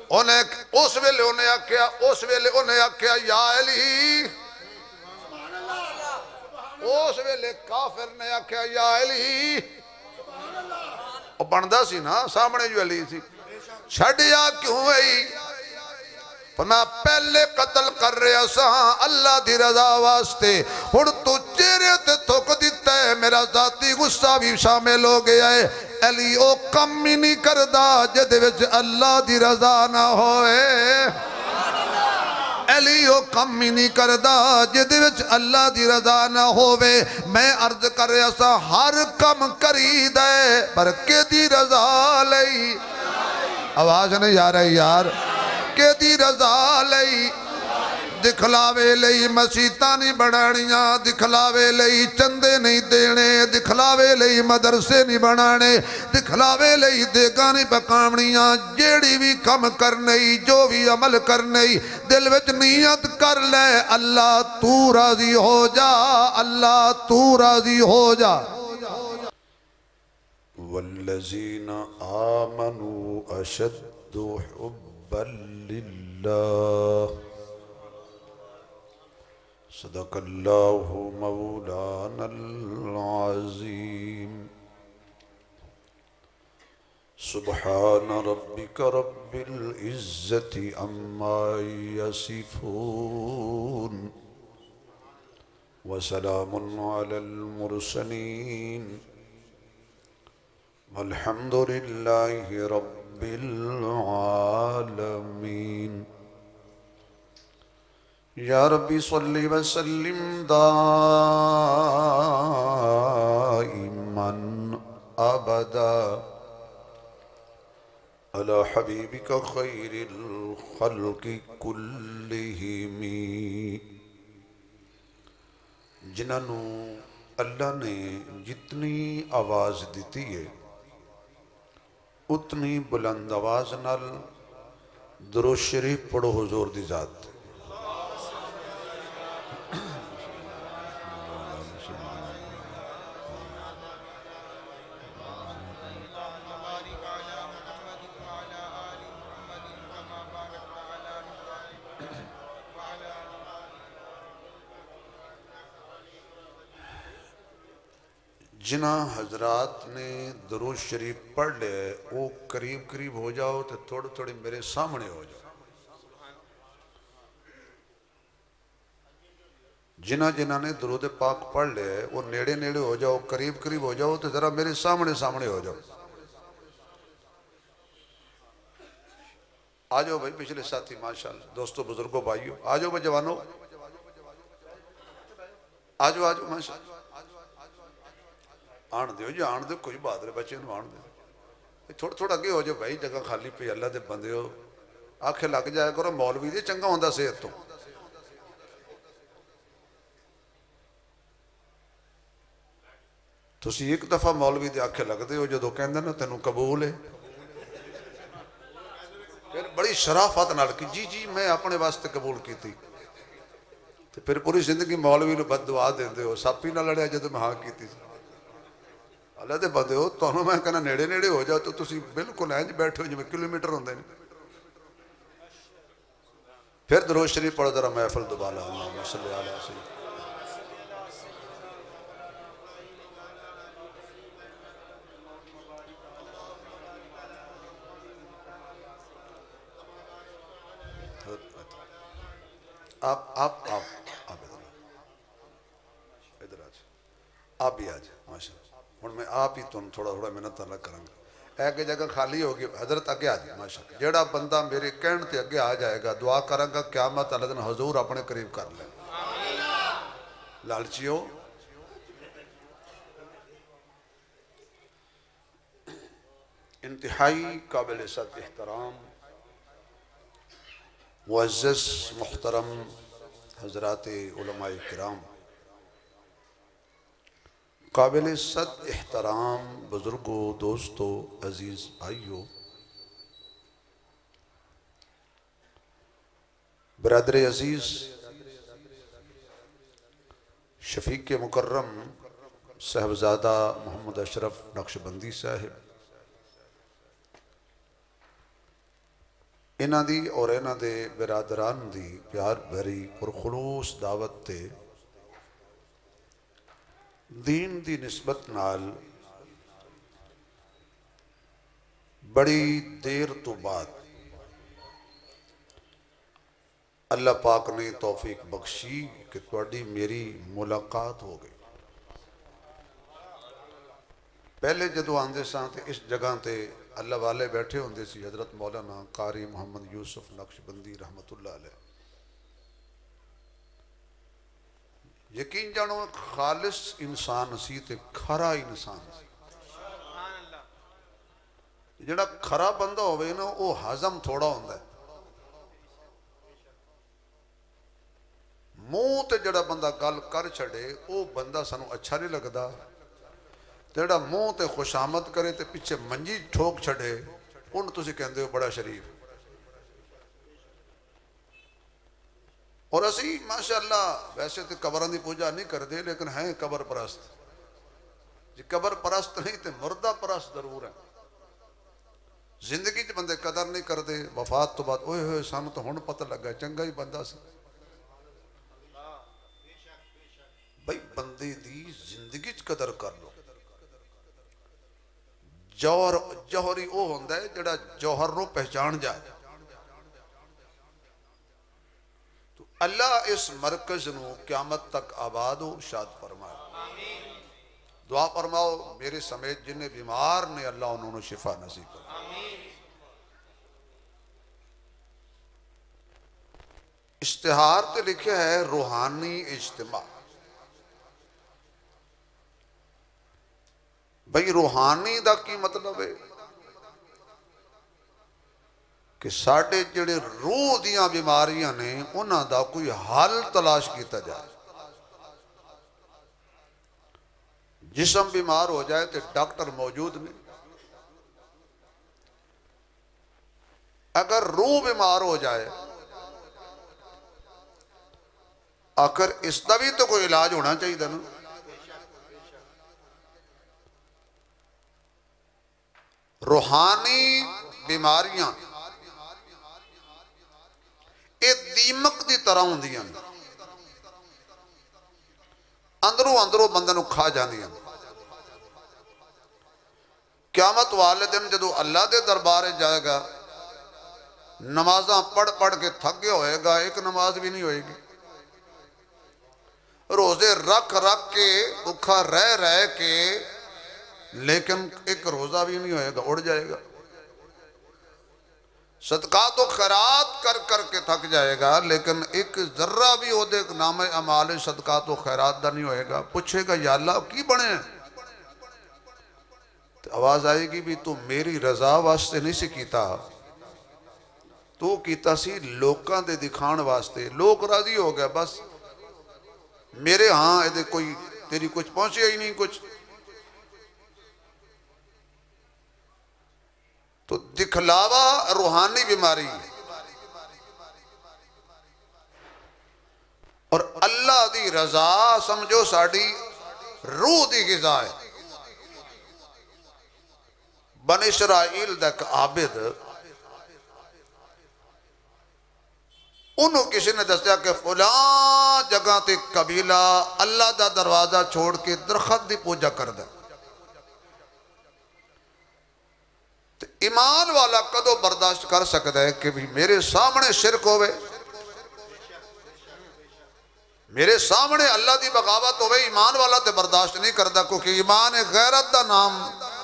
उन्हें उस वेले उन्हें आख्या या अली, उस वेले काफिर ने आख्या या अली, बनता सी ना सामने जो अली सी, छड़िया क्यों आई, मैं पहले कतल कर रहा सा अल्लाह दी रजा वास्ते, हुण तू चेहरे ते थुक दिता है, मेरा जाती गुस्सा भी शामिल हो गया है। अली ओ कम ही नहीं करदा जिहदे विच अल्लाह दी रजा ना होए, अली ओ कम ही नहीं करदा जिहदे विच अल्लाह दी रजा ना होवे। मैं अर्ज कर रहा सा हर कम करीदा है पर केदी रजा लई, आवाज नहीं आ रही यार, केदी रजा लई, दिखलावे लई मसीता नहीं बनानिया, दिखलावे लई चंदे नहीं देने, दिखलावे लई मदरसे नहीं बनाने, दिखलावे लई देगा नहीं पकावनिया, जेड़ी भी कम करने जो भी अमल करने दिल विच नीयत कर ले अल्लाह तू राजी हो जा, अल्लाह तू राजी हो जा। वल्लज़ीना आमनू अशद्दु हुब्बन लिल्लाह, सदक़ल्लाहु मौलानल अज़ीम। सुब्हान रब्बिक रब्बिल इज़्ज़ति अम्मा यसिफून व सलामुन अलल मुरसलीन वल्हम्दुलिल्लाहि रब्बिल आलमीन। या रब्बी सल्लि व सल्लिम दाइमन अबदा अला हबीबिका खैरिल खल्क़ि कुल्लिहिम। जिन्होंने अल्लाह ने जितनी आवाज़ दी है उतनी बुलंद आवाज़ नाल दुरूद शरीफ पढ़ो हुजूर दी ज़ात। जिन्ना हजरात ने दुरूद शरीफ पढ़ लिया वो करीब करीब हो जाओ तो थोड़ी थोड़ी मेरे सामने हो जाओ। जिन्ना जिन्ना ने दुरूद पाक पढ़ लिया वो नेड़े नेड़े हो जाओ, करीब करीब हो जाओ तो जरा मेरे सामने सामने हो जाओ। आ जाओ भाई पिछले साथी, माशाल्लाह दोस्तों बुजुर्गों भाइयों, आ जाओ भाई जवानों, आ जाओ माशाल्लाह, आन दो जी आन दो, कोई बात नहीं, बच्चे आन दो, थोड़ा थोड़ा अगे हो जाओ भाई, जगह खाली पे अल्लाह दे बंदे हो, आखे लग जाया करो मौलवी दे, चंगा होंदा सेहत तो। तुसी एक दफा मौलवी दे आखे लगते हो जो कहंदे ना तेनू कबूल है, फिर बड़ी शराफत नाल कि जी जी मैं अपने वास्ते कबूल की थी, तो फिर पूरी जिंदगी मौलवी नूं बददुआ देंदे हो। सापी नाल लड़िया जदों मैं हाँ की थी, अल्लाह दे बंदे हो, तुहानूं मैं कहना नेड़े नेड़े हो जाओ तो तुसी बिल्कुल इंज बैठे हो जिवें किलोमीटर होंदे ने। फिर दुरूद शरीफ पढ़ो जरा महफिल दोबारा, अल्लाहुम्मा सल्लि अला सय्यिदना। आप इधर आ जाओ, आप भी आ जाओ माशाल्लाह। हुण मैं आप ही तुहानूं थोड़ा थोड़ा मेहनत अलग करांगा। एक जगह खाली होगी, हजरत अगे आ जाए माशाल्लाह। जेड़ा बंदा मेरे कहण ते अगे आ जाएगा दुआ करांगा क़यामत वाले दिन हजूर अपने करीब कर ले। लालचियो इंतहाई काबिल इज़्ज़त एहतराम मुअज़्ज़ज़ मुहतरम हजरात उलमाए किराम, काबिल इज़्ज़त एहतराम बुजुर्गों, दोस्तों, अजीज़ भाइयों, बरदर अजीज़ शफीक मुकर्रम साहबजादा मोहम्मद अशरफ नक्शबंदी साहिब, इन्हां दी और इन्हां दे बिरादरान दी प्यार भरी और खलूस दावत ते दीन दी निस्बत नाल बड़ी देर तो बाद अल्लाह पाक ने तौफीक बख्शी कि तुहाडी मेरी मुलाकात हो गई। पहले जदों आंदे सां ते इस जगह ते अल्लाह वाले बैठे होंदे सी। हजरत मौलाना कारी मोहम्मद यूसुफ नक्शबंदी रहमतुल्लाह अलैह, यकीन जानो खालिस इंसान सी ते खरा इंसान सी। जिहड़ा खरा बंदा होवे ना वो हजम थोड़ा होंदा है। मूँह ते जिहड़ा बंदा गल कर छड़े वो बंदा सानू अच्छा नहीं लगता। जिहड़ा मूँह ते खुशामद करे ते पिछे मंजी ठोक छड़े उन्हें तुसीं कहंदे हो बड़ा शरीफ। और असी माशाअल्लाह वैसे तो कबरों की पूजा नहीं करते लेकिन हैं कबर परस्त। जी कबर परस्त नहीं तो मुर्दा परस्त जरूर है। जिंदगी च बंदे कदर नहीं करते, वफात तो बाद ओए होए सानू तो हुण पता लगा चंगा ही बंदा सी। भाई बंदे दी जिंदगी च कदर कर लो। जौहर जौहरी वो होंदा है जिहड़ा जौहर नूं पहचान जाए। तो अल्लाह इस मरकज नूं क़यामत तक आबाद हो शाद फरमाए। दुआ फरमाओ मेरे समेत जिन्हें बीमार ने अल्लाह उन्होंने शिफा नसीब करे। इश्तिहार ते लिखे है रूहानी इज्तिमा। भाई रूहानी दा की मतलब है कि साढ़े जिहड़े रूह दियां बीमारियां ने उन्हां दा कोई हल तलाश किया जाए। जिस्म बीमार हो जाए तो डॉक्टर मौजूद नहीं। अगर रूह बीमार हो जाए आखिर इसका भी तो कोई इलाज होना चाहिए ना। रूहानी बीमारियां ये दीमक की तरह होंदियां ने, अंदरों अंदरों बंदे नूं खा जांदियां। क़यामत वाले दिन जदों अल्लाह के दरबार जाएगा, नमाज़ां पढ़ पढ़ के थक गया होएगा, एक नमाज भी नहीं होएगी। रोजे रख रख के भुखा रह रह के लेकिन एक रोजा भी नहीं होएगा, उड़ जाएगा। सदका तो खैरात कर करके थक जाएगा लेकिन एक जर्रा भी ओदे नामे अमाल सदका तो खैरात दा नहीं होएगा। पूछेगा या अल्लाह की बने, तो आवाज आएगी भी तू मेरी रजा वास्ते नहीं सी कीता, तू कीता सी लोकां दे दिखाण वास्ते। लोग राजी हो गए बस मेरे हाँ ये कोई तेरी कुछ पहुंचे ही नहीं कुछ। तो दिखलावा रूहानी बीमारी और अल्लाह दी रजा समझो साड़ी रूह दी गिज़ा है। बनी इसराइल दा एक आबिद उन्होंने किसी ने दसिया कि फलां जगह ते कबीला अल्लाह दा दरवाजा छोड़ के दरखत की पूजा करदा। तो ईमान वाला कदों बर्दाश्त कर सकता है कि भी मेरे सामने शिरक होवे, मेरे सामने अल्लाह की बगावत होवे। ईमान वाला तो बर्दाश्त नहीं करता क्योंकि ईमान है गैरत का नाम।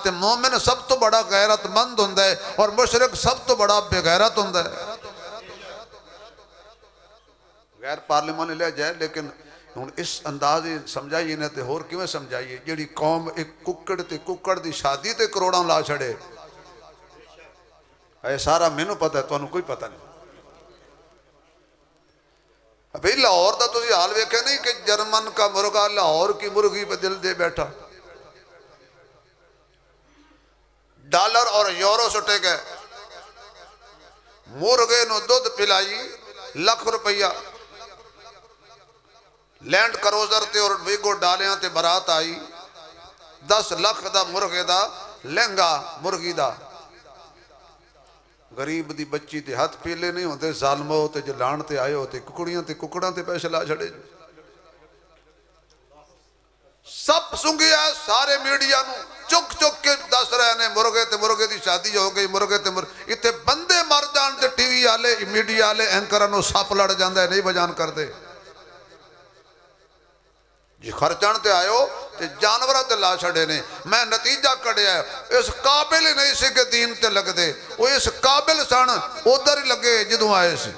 तो मोमिन सब तो बड़ा गैरतमंद हुंदा है और मुशरिक सब तो बड़ा बेगैरत हुंदा है। गैर पार्लियामेंट ले जाए लेकिन हुण इस अंदाज समझाइए ना तो होर किवें समझाइए। जिहड़ी कौम एक कुक्कड़ ते कुक्कड़ दी शादी ते करोड़ां ला छड़े, ये सारा मैनू पता है, तुहानू कोई पता नहीं। अभी लाहौर का तुसीं हाल वेख्या नहीं कि जर्मन का मुर्गा लाहौर की मुर्गी पे दिल दे बैठा। डॉलर और यूरो सुटे गए, मुर्गे नूं दुध पिलाई लाख रुपया। लैंड क्रूजर ते और वीगो डालियां ते बरात आई, 10 लाख दा मुर्गे दा लहंगा मुर्गी दा। गरीब दी बच्ची ते हाथ पीले नहीं होते, जालमो ते जे लाण ते आए हो ते कुकड़ियां ते कुकड़ां ते पैसे ला छड़े। सब सुंघिया सारे मीडिया नूं चुक चुक के दस रहे ने मुर्गे ते मुर्गे दी शादी हो गई, मुर्गे ते इत्थे बंदे मर जान ते टीवी वाले मीडिया वाले एंकरां नूं सप लड़ जांदा है, नहीं बयान करते। जी खर्चण ते आयो ते जानवर ते ला छड़े ने। मैं नतीजा कढ़िया इस काबिल ही नहीं सी कि दीन ते लगदे, वो इस काबिल सन उधर ही लगे जदों आए सी।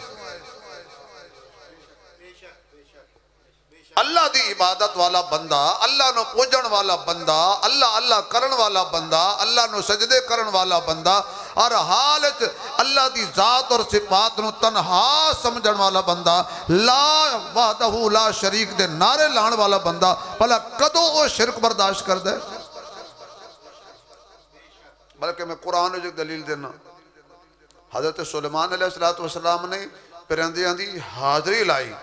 अल्लाह दी इबादत वाला बंदा, अल्लाह नु पूजन वाला बंदा, अल्लाह अल्लाह करन वाला बंदा, अल्लाह नु सजदे करन वाला बंदा, हर हाल च अल्लाह दी जात और सिफात नु तन्हा समझण वाला बंदा, ला वहदहू ला शरीक दे नारे लाण वाला बंदा, भला कदों वो शिरक बर्दाश्त करदा है? बल्कि मैं कुरान च दलील देना, हजरत सुलेमान अलैहिस्सलाम ने परिंदियां दी हाजरी लाई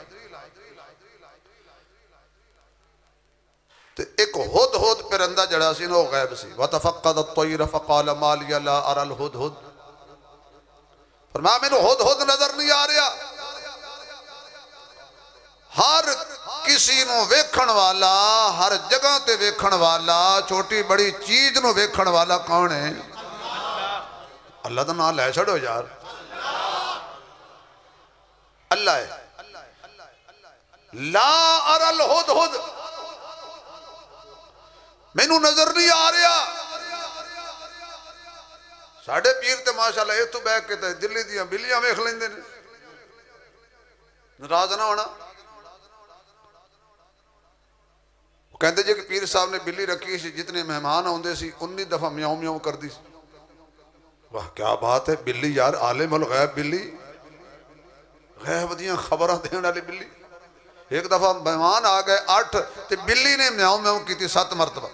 ते एक हुद हुद परिंदा जड़ा सी ना गैब सी। वतफक्कद अत-तय्र फकाल मा लिया ला अरल हुद हुद, फरमाया मैनू हुद हुद नजर नहीं आ रहा। हर किसी नू वेखण वाला, हर जगह ते वेखण वाला, छोटी बड़ी चीज नू वेखण वाला कौन है? अल्लाह दा नाम लै छड़ो यार, अल्लाह है। ला अरल हुद हुद, मैनू नजर नहीं आ रहा। साढ़े पीर ते माशाअल्लाह इत्थों बह के दिल्ली दियां बिल्लियां वेख लेंदे ने, नाराज ना होना। कहते जी कि पीर साहब ने बिल्ली रखी सी, जितने मेहमान आते सी 19 दफा म्याऊं म्याऊं करती सी। वाह क्या बात है, बिल्ली यार आलिम अल गैब बिल्ली, गैब दियां खबरां देने वाली बिल्ली। एक दफा मेहमान आ गए 8 ते बिल्ली ने म्याऊं म्याऊं की 7 मरतबा।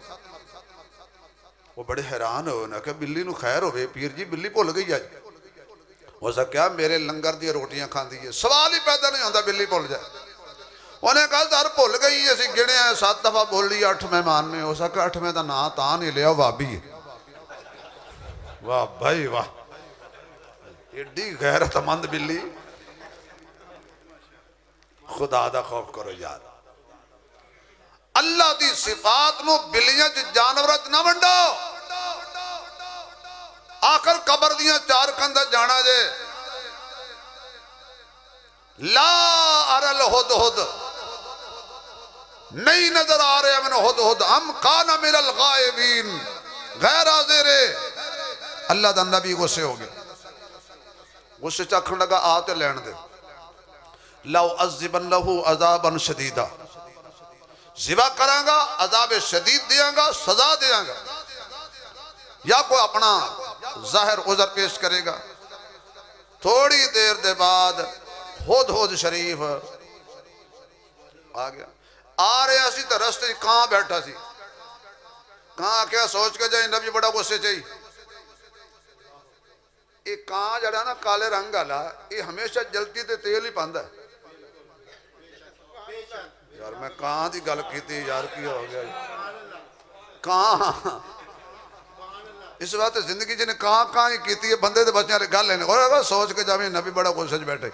वो बड़े हैरान हो ना कि बिल्ली नू खैर हो, पीर जी बिल्ली भुल गई अज। हो सकिया मेरे लंगर दी रोटियां खाती है, सवाल ही पैदा नहीं होता बिल्ली भुल जाए। उन्हें कहा सर भुल गई, असी गिने 7 दफा बोली 8 मेहमान में। हो सका 8वें का नाम ता नहीं लिया भाभी है। वाह भाई वाह, एडी गैरतमंद बिल्ली। खुदा दा खौफ करो यार, अल्लाह दी सिफात नू बिल्लियां च जानवरां च ना वंडो। आखिर कबर दियां 4 कंधां जाना जे। ला अरल हुद हुद, नहीं नजर आ रहा मैंने हुद हुद। हम काना मिनल गायबीन, गैर हाजिर। अल्लाह दा नबी गुस्से हो गया, गुस्से च आखन लगा आ ते लैन दे। लौ अज़िबन्नहु अज़ाबन शदीदा, जिबा करांगा अज़ाब शदीद देंगा, सजा देंगा, या कोई अपना जाहिर उज़र पेश करेगा। थोड़ी देर दे बाद हुद हुद शरीफ आ गया। आ रहा सी तो रस्ते कां बैठा सी। कां आख्या सोच के जाए नबी बड़ा गुस्से चाहिए। ये कां जड़ा ना काले रंग वाला, ये हमेशा जलती ते तेल ही पांदा है। यार मैं कां दी गल की यार, की हो गया कां? इस बात जिंदगी जिन्हें कां कां ही की है, बंदे के बच्चों गल है। सोच के जावे नबी बड़ा गुस्से बैठे,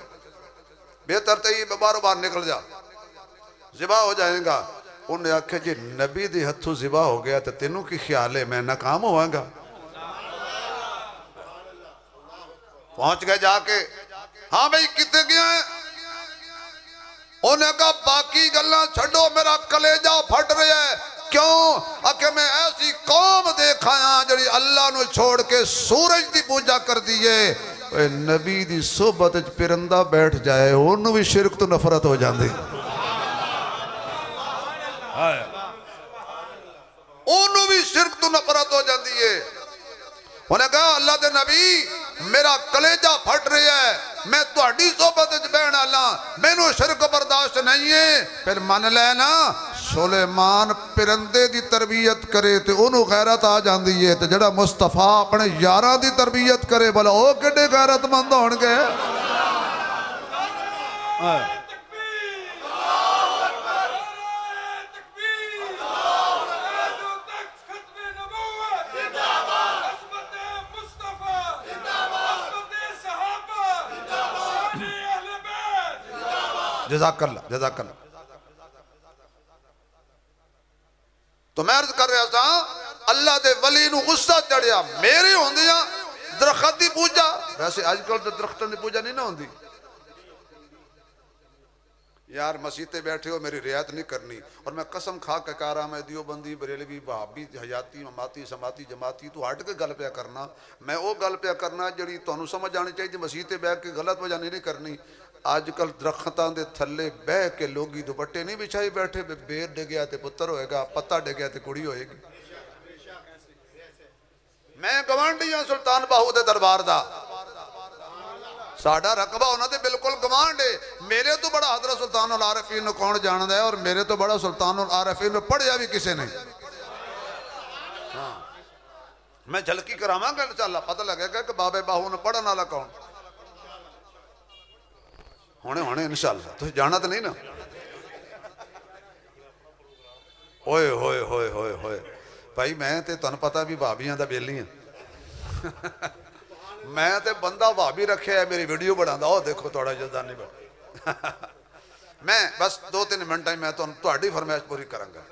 बेहतर तो ये बारों बार निकल जा, जिबा हो जाएगा। उन्हें आख्या जी नबी दे हथों जिबा हो गया तो तेनों की ख्याल है मैं नाकाम होवांगा? पहुंच गए जाके, हाँ भाई कितने गया है? उन्हें कहा बाकी गल्लां छड्डो, मेरा कलेजा फट रहा है। क्यों? आखे मैं ऐसी कौम देखा जी अल्लाह नू छोड़ के सूरज की पूजा कर दी है। नबी दी सोबत च परिंदा बैठ जाए उन्होंने भी शिरक तो नफरत हो जाती, उन्होंने भी शिरक तो नफरत हो जाती है। उन्हें कहा अल्लाह दे नबी मेरा कलेजा फट रहा है, मैं तुहाडी सोबत च बहन वाला, मैनू शिरक बर्दाश्त नहीं है। फिर मन लेना सुलेमान परिंदे की तरबियत करे तो उन्होंने गैरत आ जाती है, तो जड़ा मुस्तफा अपने यारां की तरबियत करे भला वो किड्डे गैरतमंद होणगे। जज़ाकल्लाह जज़ाकल्लाह। तो मैं अर्ज कर रहा था अल्लाह दे वली नूं गुस्सा चढ़िया मेरे होंदियां दरख्त की पूजा। वैसे अजकल तो दरख्तों की पूजा नहीं ना होंदी यार, मसीते बैठे हो मेरी रियायत नहीं करनी। और मैं कसम खा के कह रहा मैं दियोबंदी बरेलवी वहाबी हयाती ममाती समाती जमाती तू हट के गल पिया करना। मैं वो गल पिया करना जी तुहानू समझ आनी चाहिए। मसीते बह के गलत बजानी नहीं करनी। अजकल दरख्तों के थले बह के लोग दुपट्टे नहीं बिछाई बैठे, बेर डिगया तो पुत्र होएगा, पत्ता डिगया तो कुड़ी होएगी। मैं गवांढी हाँ सुल्तान बाहू के दरबार का, साडा रकबा उन्होंने बिल्कुल गवांढ है। मेरे तो बड़ा हजरत सुल्तान उल आरिफीन कौन जानता है, और मेरे तो बड़ा सुल्तान उल आरिफीन में पढ़िया भी किसी ने। हाँ मैं झलकी करावांगा इंशाअल्लाह, पता लगेगा कि बाबे बाहू ने पढ़ने वाला कौन। होने होने इंशाअल्लाह, तुम जाना तो नहीं ना। ओए होए होए होए होए भाई, मैं तो तुहानू पता भी भाभियां दा बेली हाँ। मैं तो बंदा भाभी रखे है मेरी वीडियो बनाता। ओ देखो थोड़ा जदानी मैं बस 2-3 मिनट मैं तुहाडी फरमाइश पूरी करांगा।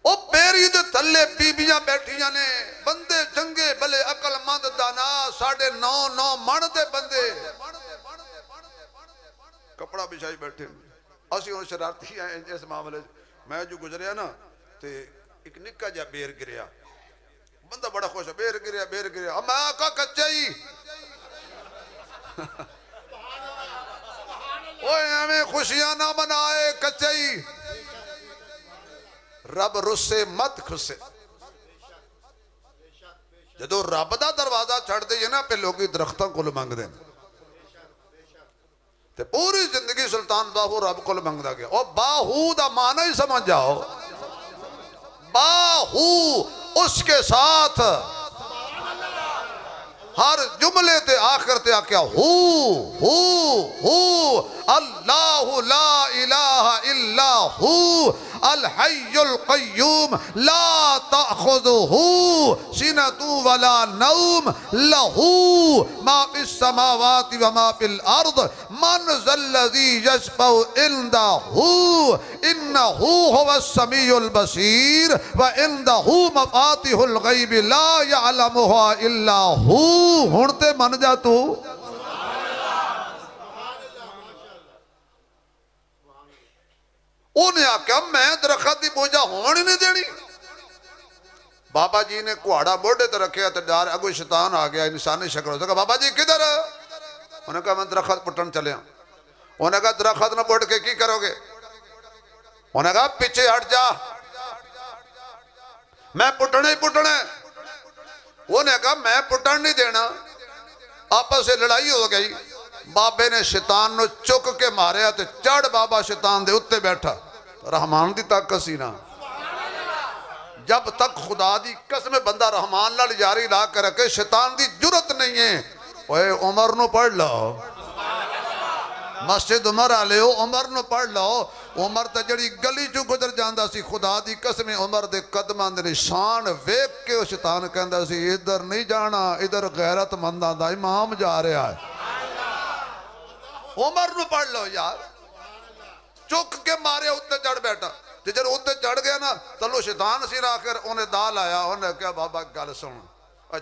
ओ बेरी दे थल्ले बीबियां बैठियां ने, बंदे चंगे भले अकलमंद दाना 9.5 मन दे बंदे कपड़ा बिछाई बैठे। असीं हुण शरारती हैं इस मामले। मैं जो गुजरिया ना तो एक निक्का जिहा बेर गिरिया, बंदा बड़ा खुश है, बेर गिरिया बेर गिरिया। मैं आका कच्चा ही ओए एवें खुशियां ना मनाए, कच्चा ही रब रुस्से मत खुसे। जदों रब दा दरवाजा छड़ दे ना पे लोग दरख्तों को मंगते हैं, ते पूरी जिंदगी सुल्तान बाहू रब को मंगता गया। और बाहू दा माना ही समझ जाओ, बाहू उसके साथ हर जुमले ते आखिर ते आख्या हू अल्लाहु ला इलाहा इल्ला हू अल हय्युल क़य्यूम ला तअख़ुज़ुहु सिनतु वला नौम लहू मा फिस समावाति व मा फिल अर्द मन ज़ल्लज़ी यशफ़उ इंदहु इन्नहु हुवस समीउल बसीर व इंदहु मफ़ातिहुल ग़ैब ला यअलमुहा इल्ला हू। हुण ते मन जा तू। उन्हें आख्या मैं दरख्त की पूजा होने नहीं देनी। बाबा जी ने कुहाड़ा मोढ़े ते रखे तो डर अगो शैतान आ गया इंसानी शक्ल हो सका। बाबा जी किधर? उन्हें कहा मैं दरख्त पुटन चलिया। उन्हें कहा दरख्त न पुट के की करोगे? उन्हें कहा पीछे हट जा, मैं पुटने ही पुटने। उन्हें कहा मैं पुटन नहीं देना। आपस से लड़ाई हो गई। बाबे ने शैतान नु चुक के मारिया तो चढ़ बाबा शैतान दे उत्ते बैठा। रहमान दी ताकत सी ना। जब तक खुदा दी कसम बंदा रहमान नाल यारी ला कर रखे शैतान दी जुरत नहीं है। ओए उमर नु पढ़ लो, मस्जिद उमर आले हो, उमर नु पढ़ लो। उमर तो जड़ी गली चू गुजर जाता सी, खुदा दी कसम उमर दे कदमां दे निशान वेख के शैतान कहंदा सी इधर नहीं जाना, इधर गैरतमंदां दा इमाम जा रहा है। उमर नु पढ़ लो यार। चुक के मारे उत्ते चढ़ बैठा। ते जब उत्ते चढ़ गया ना तलो शैतान सिर आकर उन्हें दाल आया। उन्हें क्या बाबा गल सुन,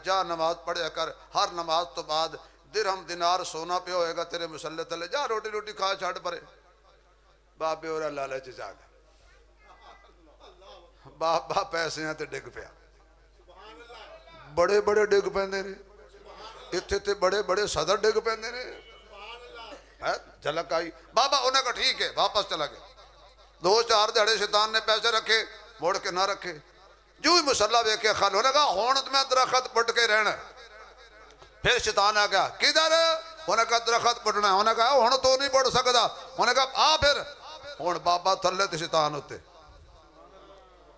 जा नमाज पढ़िया कर, हर नमाज तो बाद दिरहम दिनार सोना पे होएगा तेरे मुसल्ले तले, जा रोटी रोटी खा छड़ परे। बाबे और लालच जाग बाबा पैसे ते डिग पिया। बड़े बड़े डिग पैंदे ने इत्थे ते, बड़े बड़े सदर डिग पैंदे ने। झलक आई। बाबा उन्हें कहा ठीक है, वापस चला गया। 2-4 दिहाड़े शैतान ने पैसे रखे, मोड़ के ना रखे। जो ही मुसल्ला वेखे खाली। उन्हें कहा हुण मैं दरख्त पुट के रहना। फिर शैतान आ गया किधर? उन्हें कहा दरख्त पुटना। उन्हें कहा हुण तो नहीं पुट सकता। उन्हें कहा आ फिर। हुण बाबा थले ते शैतान उत्ते।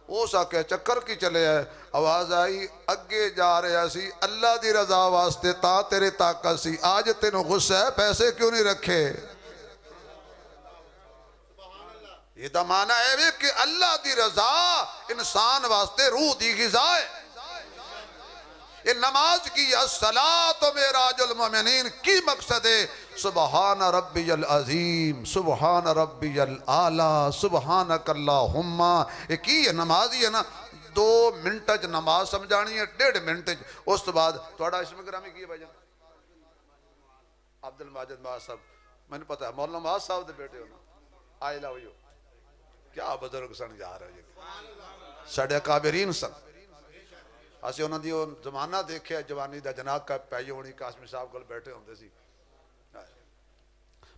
उस आके चक्कर की चले आए। आवाज आई अगे जा रहा सी अल्लाह दी रजा वास्ते, ता तेरे ताकत सी। आज तेनों गुस्सा है पैसे क्यों नहीं रखे? ये तो माना है भी कि अल्लाह दी रजा इंसान वास्ते रूह दी ग़िज़ा है। ये नमाज की अस्सलात मेराजुल मोमिनीन की मकसद है सुबहान रब्बियल अजीम सुबहान रब्बियल आला सुबहानक अल्लाहुम्मा। ये की है नमाज ही है ना 2 मिनट च नमाज समझानी है 1.5 मिनट च। उस तो बाद थोड़ा इसमें ग्रामी की है भाईजान अब्दुल माजिद माज साहब मैंने पता है मौलाना माज साहब दे बेटे हो ना आई लव यू क्या बुजुर्ग सन यार साढ़े काबिरीन सन असं उन्होंने जमाना देखा जवानी का जनाब का पैई होनी कासमी साहब को बैठे होंगे सी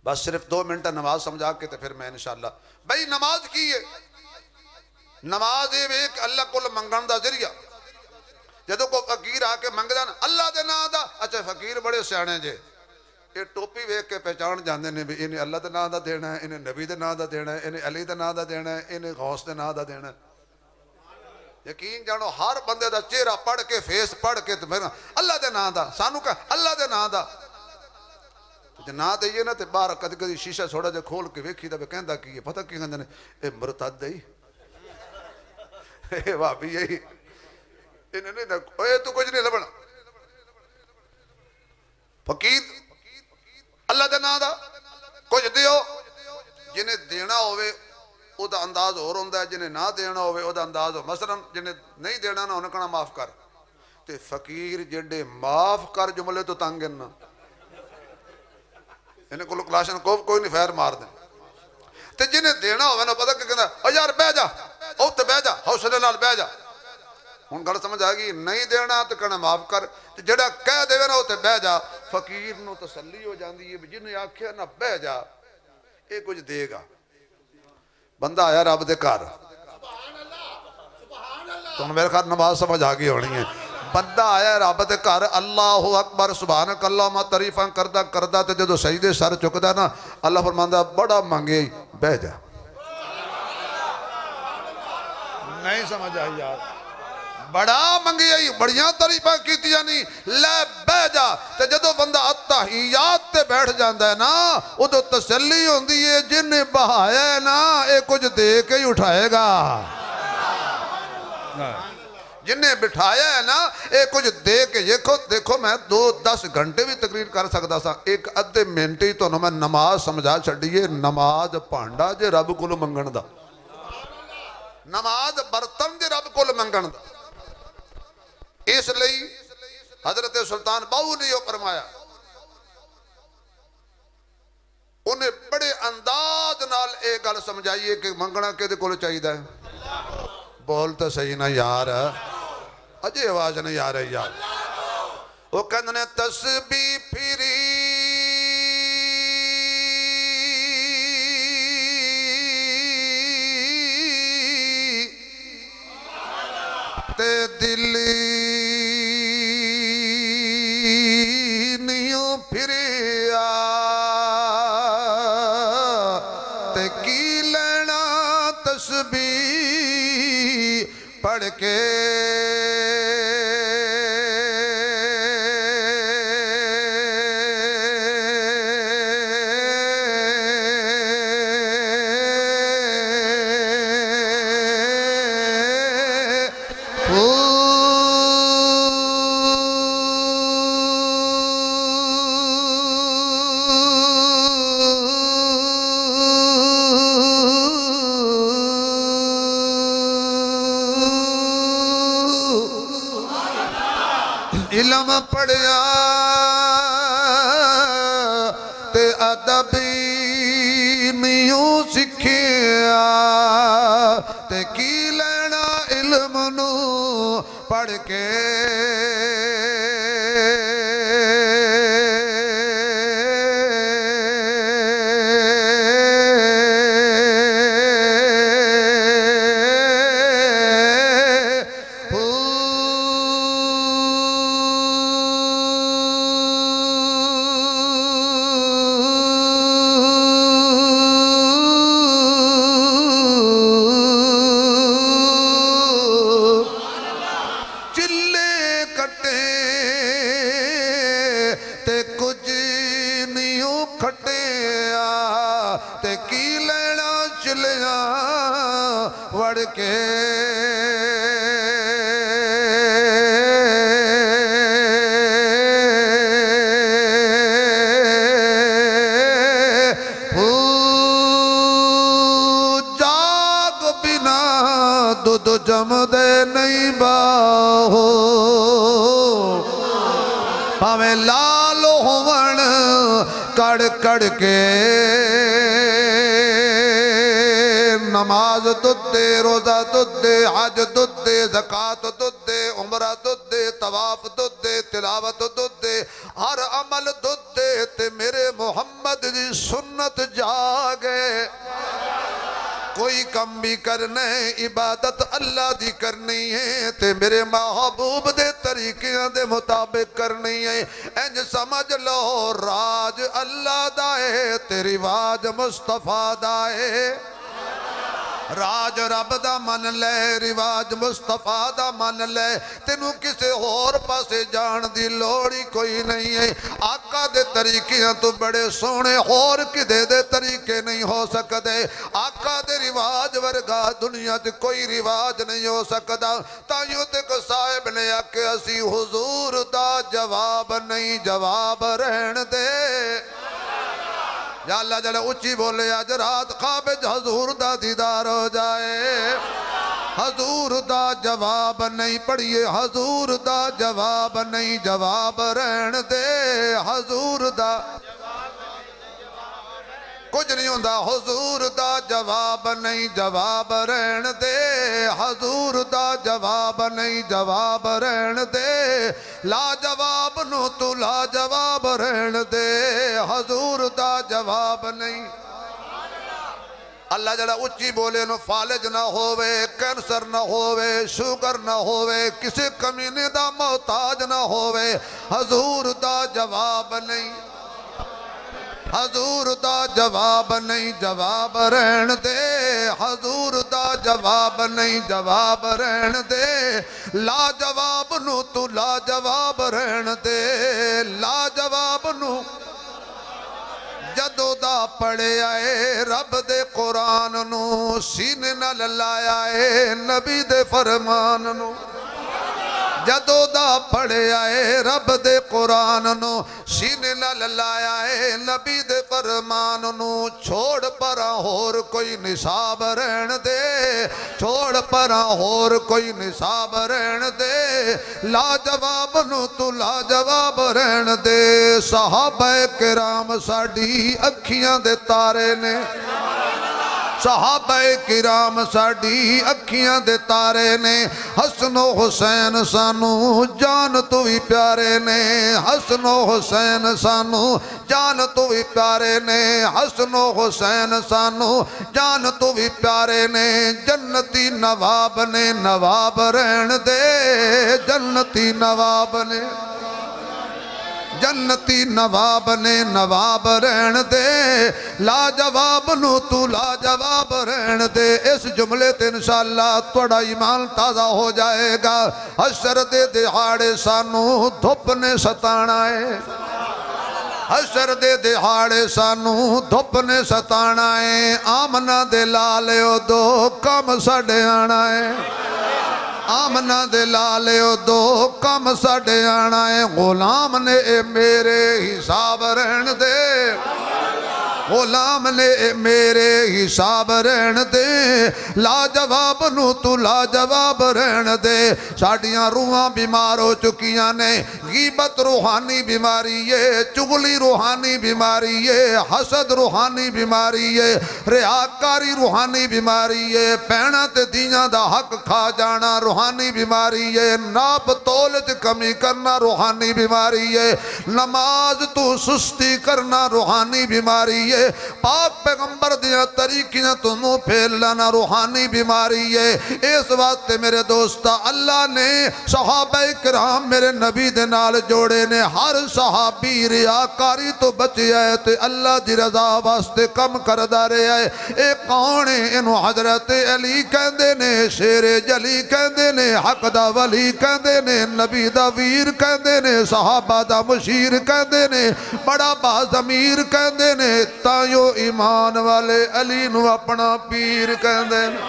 बस सिर्फ 2 मिनट नमाज समझा के तो फिर मैं इंशाअल्लाह भाई नमाज की है नमाज ये अल्लाह को मंगण का जरिया जो कोई फकीर आके मंगदा ना अल्लाह के नाम का अच्छा फकीर बड़े सियाने जे ये टोपी वेख के पहचान जाते हैं भी इन्हें अल्लाह के नाम का देना है इन्हें नबी के नाम का देना है इन्हें अली के नाम का देना है इन्हें गौस के नाम का देना है। यकीन जानो हर बंदे का चेहरा पढ़ के फेस पढ़ के तो फिर अल्लाह के नाम का सानू कह अल्लाह के नाम का जो ना दईए ना तो बाहर कद कदी शीशा थोड़ा जहा खोल के वेखी तो कहता की है पता की कहते हैं ये मुरतद ही भाभी यही इन्हें नहीं तू कुछ नहीं लभना फकीर अल्लाह के नाम का कुछ दियो जिन्हें देना होवे उदा अंदाज होर होंदा है जिन्हें ना देना होवे उदा अंदाज हो मसलन जिन्हें नहीं देना ना उन्हें कहना माफ कर ते फकीर जेडे माफ कर जुमले तो तंग ना इन्हें को क्लाशन कोई नहीं फैर मार दे ते जिन्हें देना होवे ना पता क्या कहना ओ यार बह जा उत्ते बह जा हौसले नाल बह जा हुण गल समझ आ गई नहीं देना तो कहना माफ कर ते जेड़ा कह देवे ना उत्ते बह जा फकीर नूं तसल्ली हो जाती है जिन्हें आख्या ना बह जा ये कुछ देगा बंदा आया रब दे घर तो मेरे ख्याल नमाज समझ आ गई होनी है बंदा आया रब दे घर अल्लाह अकबर सुभानक अल्लाह तारीफा करदा करदा ते जो सजदे सर चुकदा ना अल्लाह फरमांदा बड़ा मंगे बह जा नहीं समझ आई यार बड़ा मंगे बड़िया तारीफा कीतियां नहीं ले बह जा ते जदों बंदा अत्तहियात ते बैठ जाता है ना उदों तसल्ली होंदी है जिन्हें बहाया है ना ये कुछ दे के ही उठाएगा जिन्हें बिठाया है ना ये कुछ दे के देखो देखो मैं 2-10 घंटे भी तकरीर कर सकता सा एक अद्धे मिनट ही तो मैं नमाज समझा छड़िए नमाज भांडा जे रब को मंगण दा नमाज बर्तन जे रब को मंगण दा इसलिए हजरत सुल्तान बाहू ने यह फरमाया उन्हें बड़े अंदाज नाल ये गल समझाइए कि मंगना किहदे कोल चाहिदा है बोल तो सही ना यार अजे आवाज नहीं आ रही यार वो कहते ने तस्बीह फिरी ते दिल्ली नियो फिरिया ते की लेना तस्बीह पढ़ के इल्म पढ़िया ते अदबी नियो सिखिया ते की लेना इल्म नू पढ़ के वड़ के जमदे नहीं बाहो भावे लाल होवन कड़ कड़ के नमाज तुद्दे रोजा तुद्दे हज तुद्दे ज़कात तुद्दे उमरा तुद्दे तवाफ तुद्दे तिलावत तुद्दे हर अमल तुद्दे ते मेरे मुहम्मद दी सुन्नत जागे कोई कम भी करना है इबादत अल्लाह दी करनी है ते मेरे महबूब दे तरीके दे मुताबिक करनी है इंज समझ लो राज अल्लाह दा है ते रिवाज मुस्तफा दा है राज रब दा मन ले रिवाज मुस्तफा दा मन ले तेनू किसे होर पासे जान दी लोड़ ही कोई नहीं है आका दे तरीके तो बड़े सोहने होर किदे दे तरीके नहीं हो सकते आका दे रिवाज वर्गा दुनिया च कोई रिवाज नहीं हो सकता ताइयों ते को साहिब ने आके असी हुजूर दा जवाब नहीं जवाब रहन दे या अल्लाह जरा उच्ची बोले अज रात ख्वाब हजूर दा दीदार हो जाए हजूर दा जवाब नहीं पढ़िए हजूर दा जवाब नहीं जवाब रहन दे हजूर दा कुछ नहीं होता हजूर दा जवाब नहीं जवाब रहन दे हजूर दा जवाब नहीं जवाब रहन दे ला जवाब नु तू ला जवाब रहन दे हजूर दा जवाब नहीं अल्लाह जरा उच्ची बोले नो फालिज ना होवे कैंसर ना होवे शुगर ना होवे किसी कमीने दा मोहताज ना होवे हजूर दा जवाब नहीं हजूर दा जवाब नहीं जवाब रहन दे हजूर दा जवाब नहीं जवाब रहन दे ला जवाब नु तू ला जवाब रहन दे ला जवाब नु जदों दा पढ़े आए रब दे कुरान नु सीने नाल लाया है नबी दे फरमान नु जदों दा पढ़े आए रब दे कुरान नु सीने नाल लाया है नबी दे फरमान नु छोड़ परा होर कोई निसाब रहन दे छोड़ परा होर कोई निसाब रहन दे ला जवाब नु तू ला जवाब रहन दे सहाबा किराम साडी अखियां दे तारे ने सहाबा किराम साडी अखियां दे तारे ने हसनो हुसैन सानू जान तो भी प्यारे ने हसनो हुसैन सानू जान तो भी प्यारे ने हसनो हुसैन सानू जान तो भी प्यारे ने जन्नती नवाब ने नवाब रहन दे जन्नती नवाब ने जन्नती नवाब ने नवाब रहन दे ला जवाब नु तू ला जवाब रहन दे इस जुमले ते इंशाअल्लाह थोड़ा ईमान ताज़ा हो जाएगा हशर दे दिहाड़े सानू धुप ने सताना है हशर दे दिहाड़े सानू धुप ने सताना है आमना दे लाल दो कम साडे आना है आमना दे लाले दो कम साडे आना है गुलाम ने मेरे हिसाब रहन दे गुलाम ने मेरे हिसाब रहन दे ला जवाब नु तू ला जवाब रहन दे साडियां रूहां बीमार हो चुकियां ने गीबत रूहानी बीमारी है चुगली रूहानी बीमारी है हसद रूहानी बीमारी है रियाकारी रूहानी बीमारी है भैणां ते धीआं दा हक खा जाना रूहानी बीमारी है नाप तोल च कमी करना रूहानी बीमारी है नमाज तू सुस्ती करना रूहानी बीमारी है पाक पैगंबर दिया तरीकियां तो मुंह फेर लेना रूहानी बीमारी है इस वास्ते मेरे दोस्ता अल्लाह ने सहाबा किराम मेरे नबी दे नाल जोड़े ने हर सहाबी रियाकारी तो बचिया है ते अल्लाह दी रजा वास्ते कम करदा रहा है ये कौन है इनू हजरत अली कहंदे ने शेरे जली कहंदे ने हक दा वली कहंदे ने नबी दा वीर कहंदे ने सहाबा दा मुशीर कहंदे ने बड़ा बाज़मीर कहंदे ने तायो ईमान वाले अली नू अपना पीर कहंदे ने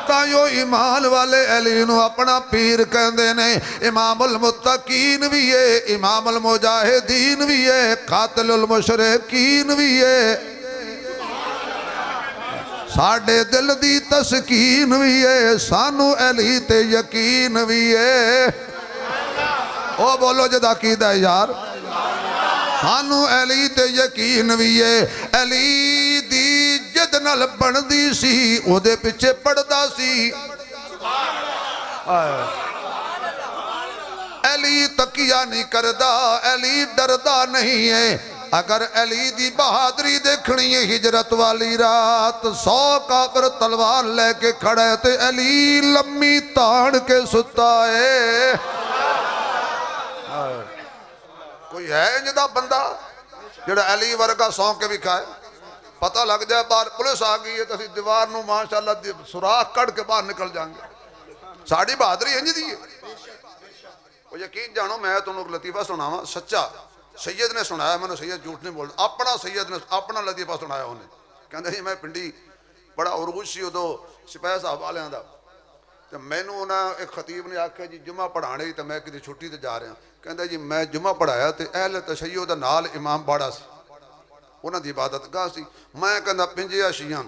तायो ईमान वाले अली नू अपना पीर कहंदे ने इमामुल मुत्तकीन भी है इमामुल मुजाहिदीन भी है कातिलुल मुशरिकीन भी है साडे दिल दी तस्कीन भी है, सानू अली ते यकीन भी है। ओ बोलो जदा कीदा यार, सानू अली ते यकीन भी है। अली दी जिद नाल बनदी सी, ओदे पिछे पड़दा सी। अली तकिया नहीं करदा, अली डरदा नहीं है। अगर अली दी बहादुरी देखनी है, हिजरत वाली रात 100 काफिर तलवार लेके खड़ा है, ते अली लम्मी ताड़ के सुता है। कोई है इंजदा बंदा जेड़ा अली वर्गा सौ के भी खाए? पता लग जाए बाहर पुलिस आ गई है तो असं दीवार में माशाअल्लाह सुराख कड़ के बाहर निकल जाएंगे। साड़ी बहादुरी इंज दी है। वो यकीन जानो, मैं तुहानू लतीफा सुनावा सच्चा, सैयद ने सुनाया, मैंने सैयद झूठ नहीं बोलता, अपना सैयद ने अपना लतीफा सुनाया। उन्हें कहते जी मैं पिंडी बड़ा उरूज सी उदो सिपाही साहब वालियां दा, तो मैनू उन्हें एक खतीब ने आख्या जी जुमा पढ़ाने ही, तो मैं किसी छुट्टी ते जा रहा। कहता जी मैं जुमा पढ़ाया तो अहल तशय्युद दा नाल इमाम बाड़ा सी, उन्हां दी इबादत गाह सी। मैं कहता पिंजिया शियां,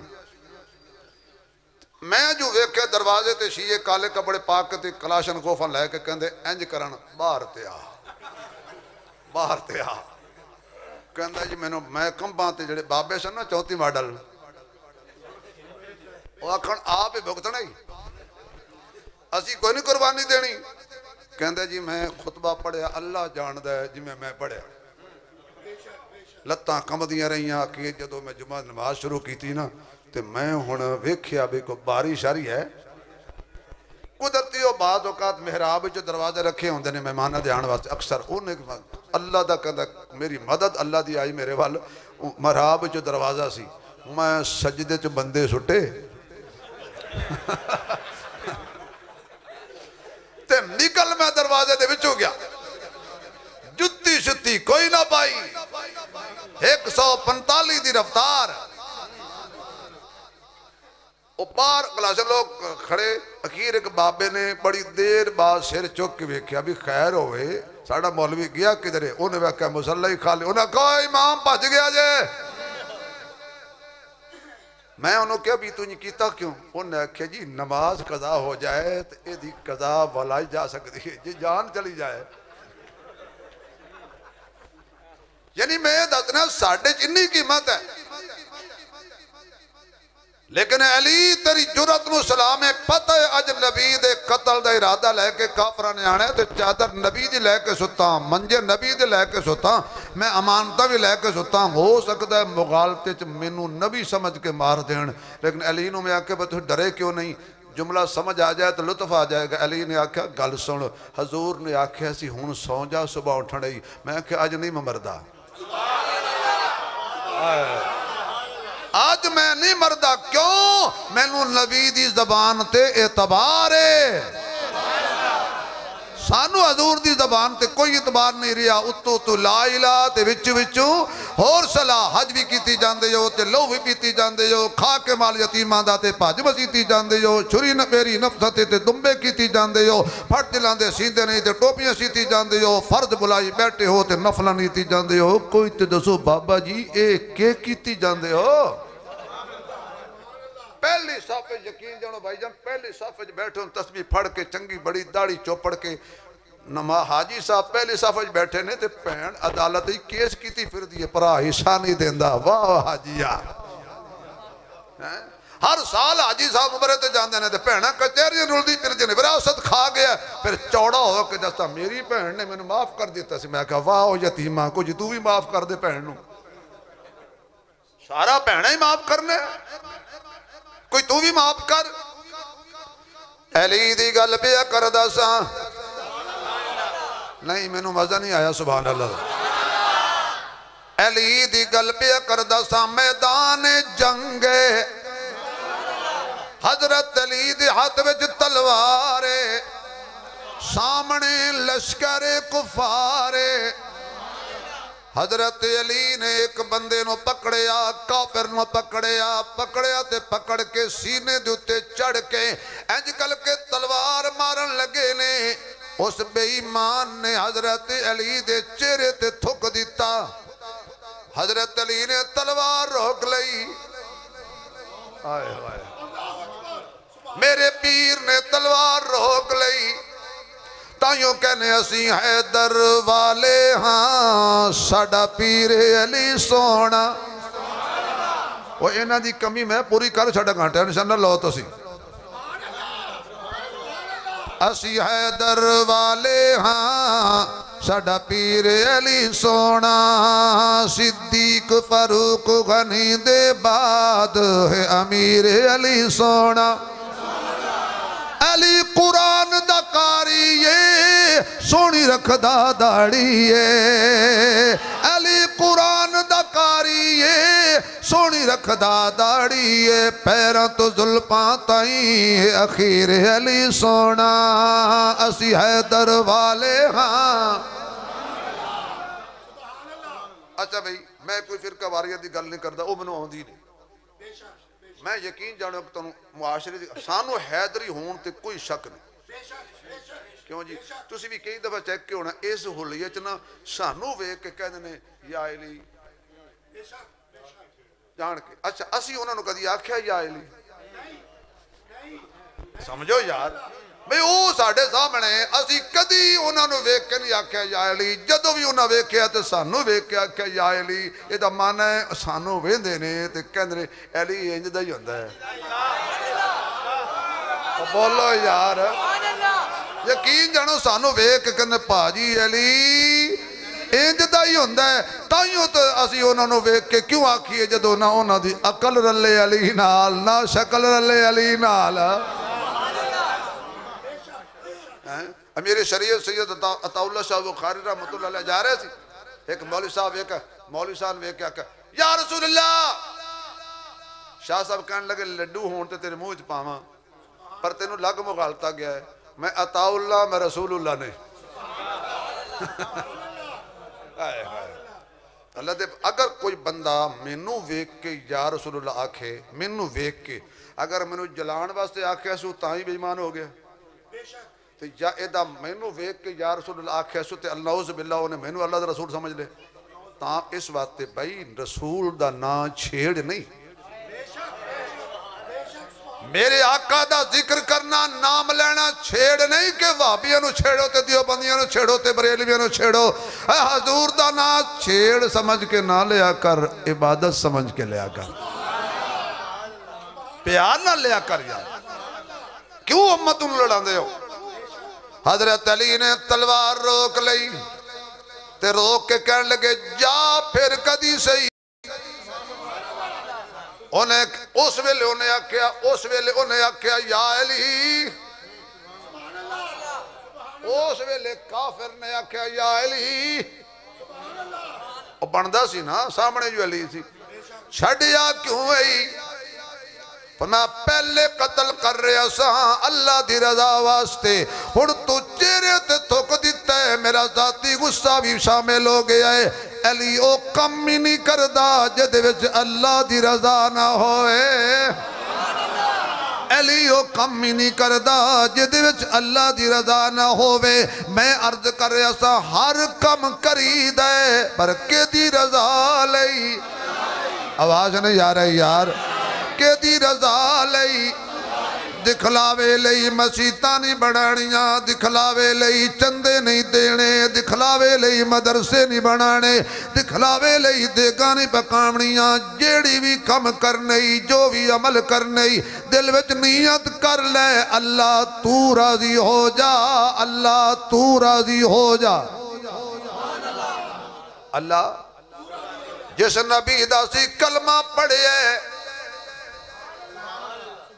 मैं जो वेख्या दरवाजे ते शीए काले कपड़े पा के ते कलाशन गोफन लैके कहते इंज करन बाहर ते आ, बाहर ते आ। कहता जी मैनू मैं कंबां ते जेड़े बाबे सन ना 34 मॉडल, वो आखण आप ही भुगतना ही, असी कोई नहीं कुर्बानी देनी। कहता जी मैं खुतबा पढ़िया, अल्लाह जानदा है जिवें मैं पढ़िया, लत्तां कंबदियां रहियां कि जदों मैं जुमा नमाज शुरू की ना, तो मैं हुण वेख्या भी कोई बारी शारी है। कुदरती वो बाज़ औकात मेहराब जो दरवाजे रखे होंगे ने मेहमानों के आने वास्ते, अक्सर उन्हें अल्लाह का कहता मेरी मदद अल्लाह की आई मेरे वाल। मेहराब जो दरवाजा सी, मैं सजदे च बंदे सुटे ते निकल मैं दरवाजे दे विचों गया, जुत्ती शुत्ती कोई ना पाई, 145 की रफ्तार। बाहर क्लास लोग खड़े, अखीर एक बाबे ने बड़ी देर बाद सिर चुक के वेख्या भी खैर होवे, साड़ा मौलवी गया किधरे? उन्हें वेख्या मुसल्ला ही खाली। उन्हें कहा इमाम भज गया जे। मैं उन्होंने क्या भी तू किया क्यों? उन्हें आख्या जी नमाज कज़ा हो जाए तो यदी कज़ा वलाई जा सकती है, जी जान चली जाए। यानी मैं दसना साढ़े इन्नी कीमत है, लेकिन अली तेरी जुरत नूं सलाम है। पता है अज नबी दे कतल का इरादा लैके काफरा ने आना, तो चादर नबी दी लैके सुता, मंजे नबी दे लैके सुता, मैं अमानता भी लैके सुता। हो सकता है मुगालते च मैनू नबी समझ के मार देन, लेकिन अली नूं मैं आख्या तुम डरे क्यों नहीं, जुमला समझ आ जाए तो लुत्फ आ जाएगा। अली ने आख्या गल सुन, हजूर ने आख्या सी हुण सौ जा सुबह उठण ही। मैं आख्या अज नहीं मैं मरदा, आज मैं नहीं मरदा। क्यों? मैनू नबी दी जबान ते एतबार है, सानू हजूर दी जबान ते कोई एतबार नहीं रहा। उत्तों तो ला इलाहा ते विच विचों होर सलाह हज भी कीती जांदे हो, ते लहू भी पीती जांदे हो, खा के माल यतीमां दा ते भज मसीती जांदे हो, छुरी नपेरी नफसत ते दुंबे कीती जांदे हो, फट दिलां दे सींदे नहीं ते टोपियां सीती जांदे हो, फर्ज बुलाई बैठे हो ते नफलां नीती जांदे हो। कोई ते दसो बाबा जी ए के कीती जांदे हो? पहली साफे यकीन जानो भाईजान, पहली साफे बैठे हो, तस्बीह फड़ के चंगी बड़ी दाढ़ी चौपड़ के नमा हाजी साहब पहली साफे बैठे ने, ते भैन अदालत ही केस कीती फिर दी भरा हिस्सा नहीं देंदा। वाह हाजिया, हर साल हाजी साहब उमरे ते जांदे ने, ते भैन कचहरियां रुलदी फिरदे ने, विरासत खा गया। फिर चौड़ा हो के दसता मेरी भैन ने मैनू माफ कर दिता सी। मैं कहा वाह ओ यतीमा, कुछ तू भी माफ कर दे भैन नू। सारा भैन ही माफ करने, कोई तू भी माफ कर। अली दी गल पे करदा सा, नहीं मैनू मजा नहीं आया सुभान अल्लाह। अली दी गल पे करदा सा, मैदान जंग हजरत अली दे हाथ विच तलवार, सामने लश्कर कुफार। हजरत अली ने एक बंदे नो पकड़िया, काफिर नो पकड़िया, पकड़िया ते पकड़ के सीने दे उत्ते चढ़ के इंज कल के तलवार मारन लगे ने। उस बेईमान ने हजरत अली दे चेहरे ते थुक दिता। हजरत अली ने तलवार रोक लई, आए हाय मेरे पीर ने तलवार रोक लई ताइयों कहने असी हैदर वाले हाँ साडा पीर अली सोना वो इन्हां दी कमी मैं पूरी कर छड़ांगा टेंशन ना लो तुसी असी हैदर वाले हाँ साडा पीर अली सोना सिद्दीक फारूक गनी दे बाद है अमीर अली सोना अली कुरान दा कारी ये सोनी रखदा दाड़ी ये अली कुरान दा कारी ये सोनी रखदा दाड़ी ये पैरों तो जुल्फां ताई अखीर अली सोना असी हैदर वाले हाँ। अच्छा भाई मैं कोई फिरका वारियत की गल नहीं करता वो मैनूं आउंदी नहीं मैं यकीन जानो कि तुहानूं मुआशरे दी सानू हैदरी होण ते कोई शक नहीं क्यों जी तुसीं भी कई दफा चेक के होना इस हुलियत ना सानू वेख के कहंदे ने या अली जान के अच्छा असीं उन्हां नूं कदी आख्या या अली समझो यार भाई वो साडे सामने असीं कदी उन्हां नूं वेख के नहीं आख्या या अली जदों भी उन्हां वेख्या ते सानू वेख के आख्या या अली इहदा मन है सानू वेंदे ने ते कहंदे ने अली इंज दा ही हुंदा है बोलो यार यकीन जानो सानू वेख के कहंदे भाजी अली इंज दा ही हुंदा है ताइयों तो असीं उन्हां नूं वेख के क्यों आखीए जदों ना उन्हां दी अकल रले अली नाल ना शकल रले अली नाल मेरे शरीयत सैयद अताउल्ला साहब बुखारी रहमतुल्लाह अलैह जा रहे थे एक मौलवी साहब वेख के आख्या या रसूल अल्लाह शाह साहब कहने लगे लड्डू होण ते तेरे मुंह च पावां पर तेनू लग मुगालता गया है मैं अताउल्ला मैं रसूलुल्लाह ने अल्लाह दे अगर कोई बंदा मैनू वेख के या रसूलुल्लाह आखे मैनू वेख के अगर मैनू जलाण वास्ते आख्या सू तां ही बेईमान हो गया तो या एदा मैनू वेख के या रसूलुल्लाह आख्या सू ते अल्लाह बिल्ला उन्हें मैनू अल्लाह दा रसूल समझ ले तां इस वास्ते भाई रसूल दा नाम छेड़ नहीं मेरे आका दा जिक्र करना नाम लेना छेड़ नहीं कि भाबियां नू छेड़ो ते दियोबंदियां नू छेड़ो ते बरेलवियां नू छेड़ो हजूर दा नाम छेड़ समझ के ना लिया कर इबादत समझ के लिया कर प्यार ना लिया कर यार क्यों उम्मत नू लड़ांदे हो हजरत अली ने तलवार रोक लई ते रोक के कहने लगे जा फिर कदी सही उन्हें उस वेले उन्हें आख्या या अली उस वेले काफिर ने आख्या या अली बनता सी ना सामने जो अली सी छड़िया क्यों आई मैं पहले कतल कर रहा सा अल्लाह दी रजा वास्ते हुण तू चेहरे ते थुक दिता है मेरा जाती गुस्सा भी शामिल हो गया है अली ओ कम ही नहीं करदा जिहदे विच अल्लाह दी रजा ना होए अली ओ कम ही नहीं करदा जिहदे विच अल्लाह दी रजा ना होवे मैं अर्ज कर रहा सा हर कम करीदा है पर केदी रजा लई आवाज नहीं आ रही यार केदी रजा लई दिखलावे लई मसीतां नहीं बनानियां दिखलावे लई चंदे नहीं देने दिखलावे लई मदरसे नहीं बनाने दिखलावे लई देगा नहीं पकावनियां जेड़ी भी कम करने जो भी अमल करने दिल विच नीयत कर ले अल्लाह तू राजी हो जा अल्लाह तू राजी हो जा अल्लाह जिस नबी दा सी कलमा पढ़िया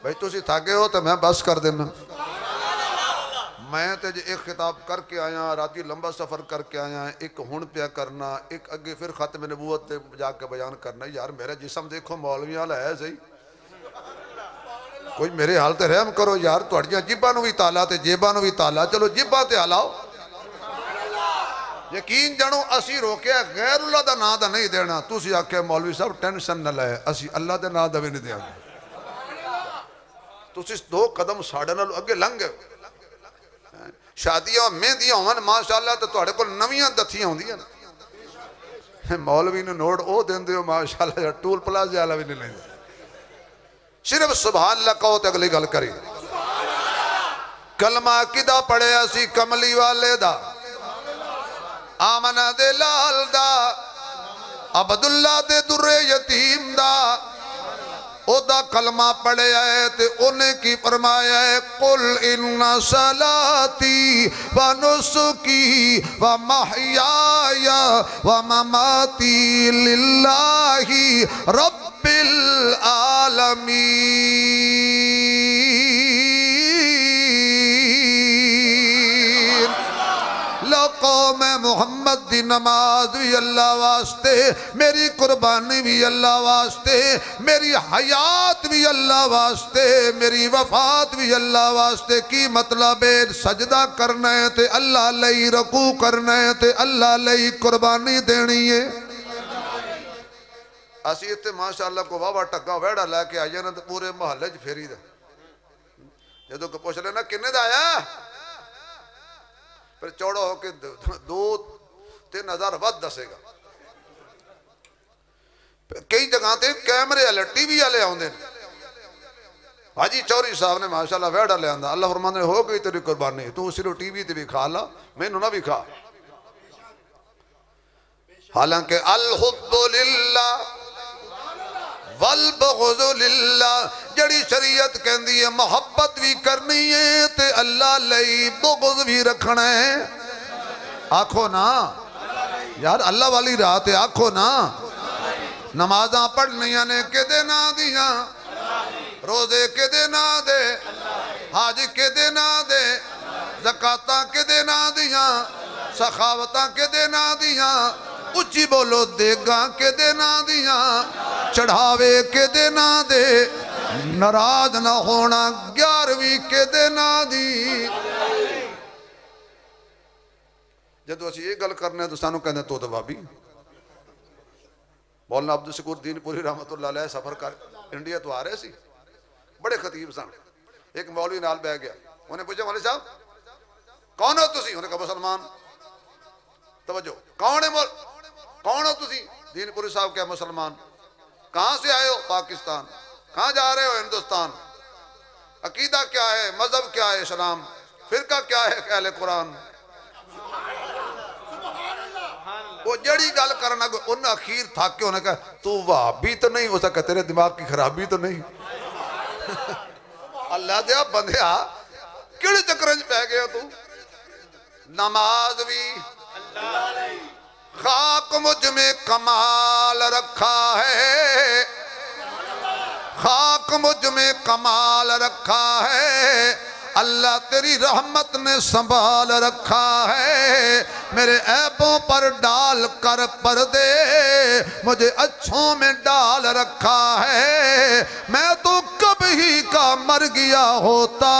भाई तुसी थाके हो तो मैं बस कर देना मैं तो एक खिताब करके आया राती लंबा सफ़र करके आया एक हुण पिया करना एक अगे फिर खत्म नबूवत जाके बयान करना यार मेरा जिसम देखो मौलवी वाला है सही कोई मेरे हाल ते रहम करो यार तुहाड़ियां जिब्बां नूं भी ताला ते जेबां नूं भी ताला चलो जिब्बां ते हलाओ यकीन जानो असी रोकिया गैरुल्लाह दा नां दा नहीं देना तुसी आख्या मौलवी साहब टेंशन न ले असी अल्लाह दे नां दा भी नहीं देंगे तुसी दो कदम साढ़े नाल अगे लंघ गए शादियां मेहंदियां होवन माशाअल्लाह तो तुहाडे कोल नवीं दथियां आउंदियां मौलवी नूं नोट ओ देंदे हो माशाअल्लाह टूल प्लाजे वाला भी नहीं लेंदे सिर्फ सुभान अल्लाह कहो तो अगली गल करी। कलमा किदा पढ़िया सी? कमली वाले दा, आमना दे लाल दा, अब्दुल्ला दे दुर्रे यतीम दा, ओदा कलमा पढ़िया है ते उन्हें की फरमाया है, कुल इन्ना सलाती व नुसुकी व महयाया व ममाती लिल्लाही रब्बिल आलमीन। कौम मुहम्मद दी नमाज भी अल्लाह वास्ते, मेरी कुर्बानी भी अल्लाह वास्ते, मेरी हयात भी अल्लाह वास्ते, मेरी वफात भी अल्लाह वास्ते। की मतलब है? सजदा करना है ते अल्लाह लई, रकू करना है ते अल्लाह लई, कुर्बानी देनी है। असी इत्थे माशाअल्लाह को वावा टक्का वेड़ा लैके आई जाना तो पूरे मोहल्ले च फेरी दा, जदों को पुछ लेना किन्ने दा आया, फिर चौड़ा होके 2-3 हज़ार वध दसेगा। कई जगह ते कैमरे वाले टीवी वाले आउंदे ने, हाजी चौधरी साहब ने माशाअल्लाह वेड़ा लिया, अल्लाह फरमांदे हो गई तेरी कुर्बानी, तू सिर्फ टीवी ते भी खा ला, मैनू ना भी खा। हालांकि अल हुब्बु लिल्लाह वल बुग़्ज़ु लिल्लाह, जड़ी शरीयत कहती है मोहब्बत भी करनी है ते अल्लाह लई, बुग़्ज़ भी रखना है। आखो ना यार अल्लाह वाली रात है, आखो ना। नमाजा पढ़निया ने किदे ना दिया, रोजे किदे ना दे, हाज किदे ना दे, ज़कातां किदे ना दिया, सखावतां किदे ना दिया, उच्ची बोलो देगा के देना दिया, चढ़ावे के देना दे, नाराज ना होना 11वीं के देना दी। जदों असीं ये गल करने तो सानू कहंदे तो भाभी। मौलाना अब्दुल शकूर दीनपुरी रहमतुल्लाह अलैह सफर कर इंडिया तो आ रहे सी, बड़े खतीब सन। एक मौलवी नाल बह गया, उन्हें पूछा मौलवी साहब कौन हो तुसी? उन्हें कहा मुसलमान। तवज्जो, कौन है कौन हो तुसी? दीनपुरी साहब क्या मुसलमान। कहाँ से आए हो? पाकिस्तान। कहाँ जा रहे हो? हिंदुस्तान। अकीदा क्या है? मजहब क्या है? इस्लाम। फिरका क्या है? अहले कुरान। वो जड़ी गल करना उन्हें अखीर थक के उन्हें कहा तू वहाबी तो नहीं हो सका, तेरे दिमाग की खराबी तो नहीं। अल्लाह दिया बंदिया किहड़े चक्कर च पै गया तू? नमाज भी खाक मुझ में कमाल रखा है, खाक मुझ में कमाल रखा है, अल्लाह तेरी रहमत ने संभाल रखा है। मेरे ऐबों पर डाल कर पर्दे, मुझे अच्छों में डाल रखा है। मैं तो कब ही का मर गया होता,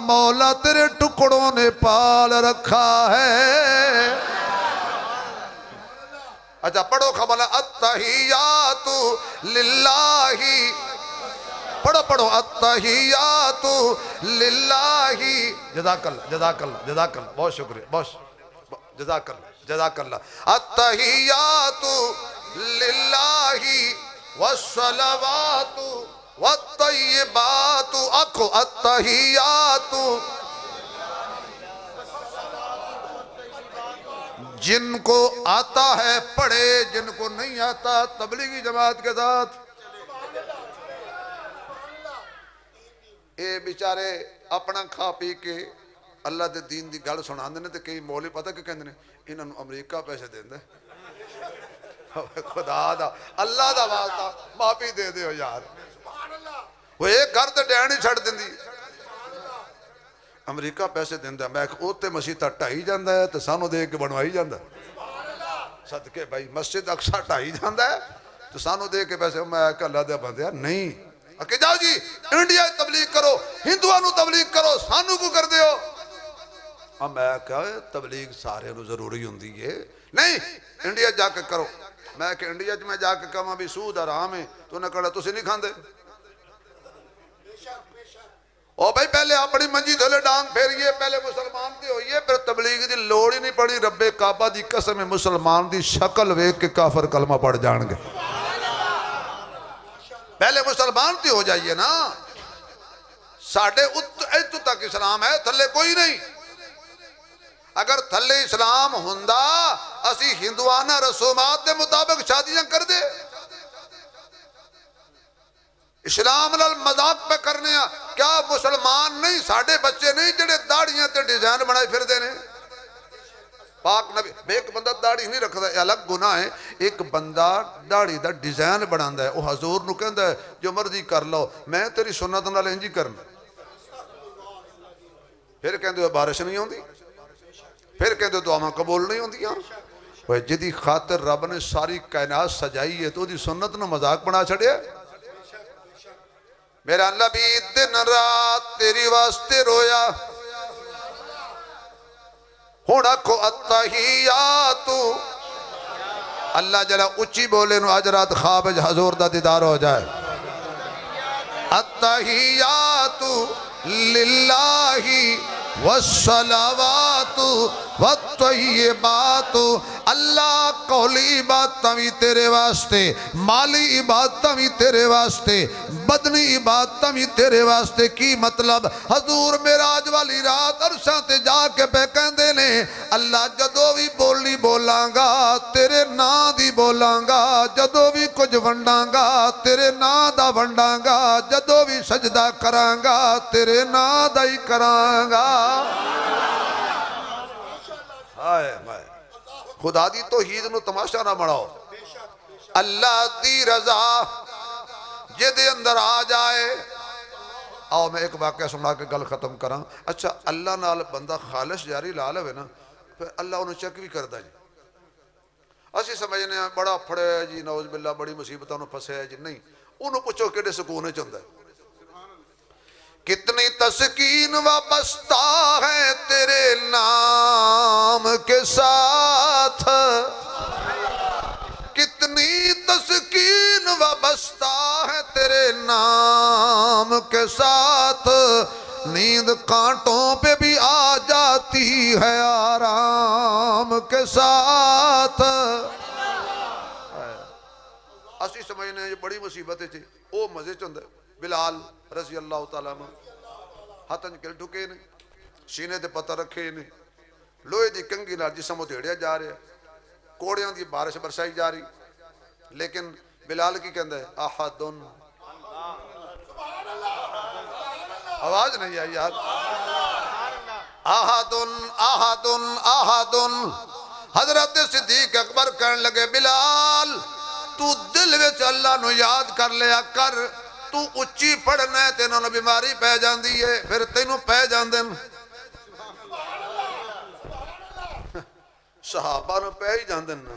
मौला तेरे टुकड़ों ने पाल रखा है। अच्छा पढ़ो खबला अत्तहियातु लिल्लाही, पढ़ो पढ़ो अत्तहियातु लिल्लाही। जज़ाकल्लाह जज़ाकल्लाह जज़ाकल्लाह, बहुत शुक्रिया, बहुत जज़ाकल्लाह जज़ाकल्लाह। अत्तहियातु लिल्लाही वस्सलावातु वत्तय्यिबातु, आखो अत्तहियातु। जिनको आता है पढ़े, जिनको नहीं आता तबलीगी जमात के साथ। ये बेचारे अपना खा पी के अल्लाह के दीन की गल सुनाते हैं, तो कई मौलवी पता कि कहते हैं इन्होंने अमरीका पैसे देंदा। खुदा दा अल्लाह दा वास्ता माफी दे दो यार, वो एक घर तो डैन ही छड़ देंदी, अमरीका पैसे देंदा। मैं उत्ते मसीता ढाई जाता है तो सानू दे के बनवाई जाता। सदके भाई मस्जिद अक्सा ढाई जाता है तो सानू दे के पैसे। मैं अल्लाह दे बंदे नहीं अके जाओ जी इंडिया तबलीग करो, हिंदुओं तबलीग करो, सानू को कर दो। मैं क्या तबलीग सारे जरूरी होंगी है, नहीं इंडिया जाके करो। मैं कि इंडिया च मैं जाके कहा भी सूद हराम है, तो उन्हें कहना तुम नहीं खाते। ओ भाई पहले अपनी मंजी थोले डांग फेरिए, पहले मुसलमान की होइए, फिर तबलीग की लोड़ ही नहीं पड़ी। रब्बे काबा की कसम है मुसलमान की शक्ल वेख के काफर कलमा पढ़ जाएंगे। पहले मुसलमान तो हो जाइए ना। साढ़े इतों तक इस्लाम है, थले कोई नहीं। अगर थले इस्लाम हुंदा असी हिंदुआना रसूमात के मुताबिक शादियां कर दे। इस्लाम नाल मजाक पे करने क्या मुसलमान नहीं साढ़े बच्चे नहीं जेडे दाड़ियां ते डिजाइन बनाए फिरदे ने। पाक नबी एक बंदा दाड़ी नहीं रखता, अलग गुनाह है। एक बंदा दाड़ी दा डिजाइन बनांदा है, वह हजूर नूं कहंदा है जो मर्जी कर लो, मैं तेरी सुन्नत नाल इंज ही करना। फिर कहंदे बारिश नहीं आउंदी, फिर कहंदे दुआवां कबूल नहीं होंदियां। जिहदी खातिर रब ने सारी कायनात सजाई है तो उसदी सुन्नत नूं मजाक बना छड़िया। मेरा नबी दिन रात तेरी वास्ते रोया। हुण आखो अत्तहियातु, अल्लाह जरा उच्ची बोले नु अज रात ख्वाब हजूर दा दीदार हो जाए। अत्तहियातु लिल्लाही वस्सलावातु वत्तय्यिबातु, अल्लाह कौली इबादतां भी तेरे वास्ते, माली इबादतां भी तेरे वास्ते, बदनी इबादतां भी तेरे वास्ते। की मतलब हजूर मेराज वाली रात अरशां ते जाके पे कहंदे ने अल्लाह जदों भी बोली बोलांगा तेरे नां दी बोलांगा, जदों भी कुछ वंडांगा तेरे नां दा वंडांगा, जदों भी सजदा करांगा तेरे नां दा ही करांगा। खुदा दी तौहीद नूं तमाशा ना बनाओ। अल्लाह दी रजा जिहदे अंदर आ जाए। आओ मैं एक वाकया सुना के गल खत्म करा। अच्छा अल्लाह नाल बंदा खालिश जारी ला लवे ना, फिर अल्लाह उन्हें चेक भी करता जी। असी समझने बड़ा फड़े जी, नौज बिल्ला बड़ी मुसीबतों में फसे जी। नहीं, उन्होंने पूछो कि सुकून च हुंदा है। कितनी तस्कीन वाबस्ता है तेरे नाम के साथ, कितनी तस्कीन वाबस्ता है तेरे नाम के साथ। नींद कांटों पे भी आ जाती है आराम के साथ। असी समझने बड़ी मुसीबत है, वो मजे च हुंदा। बिलाल रज़ी अल्लाह तआला हाथ किल ठुके ने, सीने ते पत्थर रखे ने, लोहे की कंघी नाल जिस्म उधेड़िया जा रहा, कोड़ियां की बारिश बरसाई जा रही। लेकिन बिलाल की कहंदा है अहदुन, आवाज नहीं आई यार। अहदुन अहदुन अहदुन। हजरत सिद्दीक अकबर कहने लगे बिलाल तू दिल विच अल्लाह नूं याद कर लिया कर, तू उच्ची पढ़ना है तेनों बीमारी पै जाती है, फिर तेनों पै जाते सहाबा नूं पै ही जाते ना,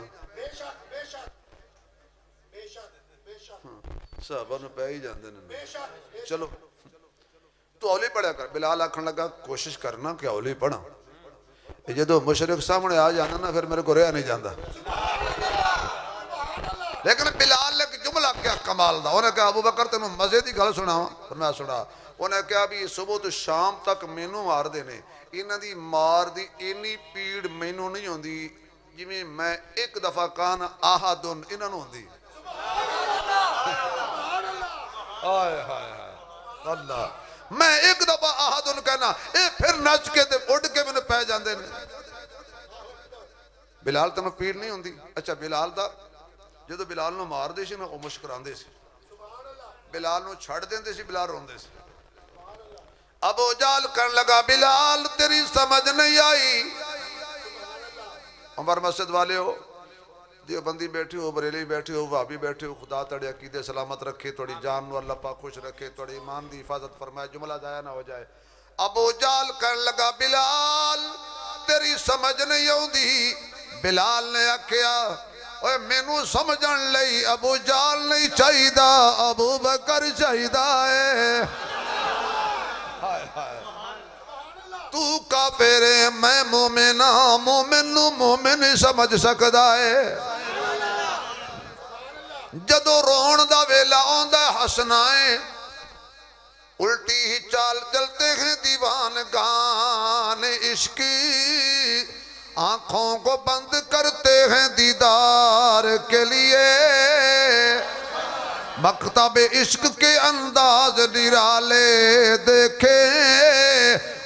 सहाबा नूं पै ही जाते ना। चलो तू हौली पढ़िया कर। बिलाल आखन लगा कोशिश करना कि हौली पढ़ा, जो मुशरिक सामने आ जाना ना फिर मेरे को रहा नहीं जाता। लेकिन बिलाल ने जुमला क्या कमाल दा, उन्हें कहा अबू बकर तेन मजे की गल सुनावा। मैं सुना। उन्हें कहा भी सुबह तो शाम तक मैनू मारते ने, इन्हां दी मार दी इन्नी पीड़ मैनू नहीं होंदी जिवें मैं एक दफा कान आहदुन इन्हां नूं होंदी। हाय हाय अल्लाह, मैं एक दफा आहदुन कहना ये फिर नच के ते उड़ के मैनू पै जांदे ने। बिलाल तेनों पीड़ नहीं होंदी। अच्छा बिलाल दा जो बिलाल नूं मारदे सी ना वो मुस्कुरांदे सी, बिलाल नूं छड़ देंदे सी, बिलाल रोंदे सी। अबू जाल कहन लगा बिलाल तेरी समझ नहीं आई। उमर मस्जिद वाले हो, देवबंदी बैठे हो, बरेली बैठे हो, भाभी बैठे हो, खुदा तड़े अकीदे सलामत रखे, थोड़ी जान नूं अल्लाह पाक खुश रखे, थोड़ी ईमान की हिफाजत फरमाए, जुमला जाया ना हो जाए। अबू जाल कहन लगा बिलाल तेरी समझ नहीं आउंदी। बिलाल ने आख्या ओए मैनू समझण लई अबू जाल नहीं चाहिदा, अबू बकर चाहिदा है। तू काफिर है मैं मोमिन हां, मोमिन नू मोमिन ही समझ सकदा है। जदों रोण दा वेला आउंदा हसना है, उल्टी ही चाल चलते हैं दीवान गान इश्की, आंखों को बंद करते हैं दीदार के लिए। मकतब इश्क के अंदाज निराले देखे,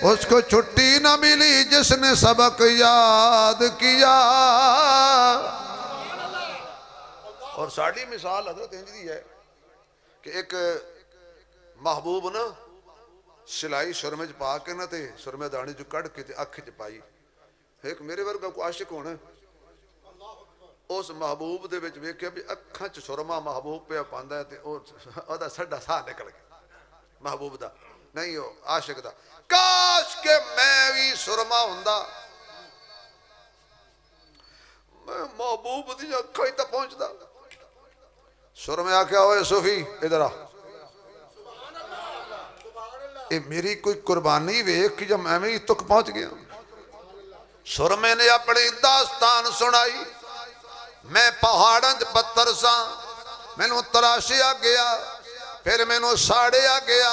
उसको छुट्टी न मिली जिसने सबक याद किया। और साड़ी मिसाल हजरत इंज दी है कि एक महबूब ना सिलाई सुरमे च पा के ना ते सुरमे दाने च कढ़ के अख च पाई। एक मेरे वर्गा को आशिक होना, उस महबूब दे विच वेख्या भी अखां च सुरमा महबूब पे पांदा है ते ओदा सड्डा साह निकल गया महबूब दा, नहीं हो आशिक दा। काश के मैं भी सुरमा हुंदा, मैं महबूब दी अखां ही तक पहुंचदा। सुरमे आख्या ओए सूफी इधर आ, ये मेरी कोई कुर्बानी वेख कि जब मैं भी तुक पहुंच गया। सुरमे ने अपनी दास्तान सुनाई, मैं पहाड़ों च पत्थर सा, मैनू तराशिया गया, फिर मैनू साड़िया गया,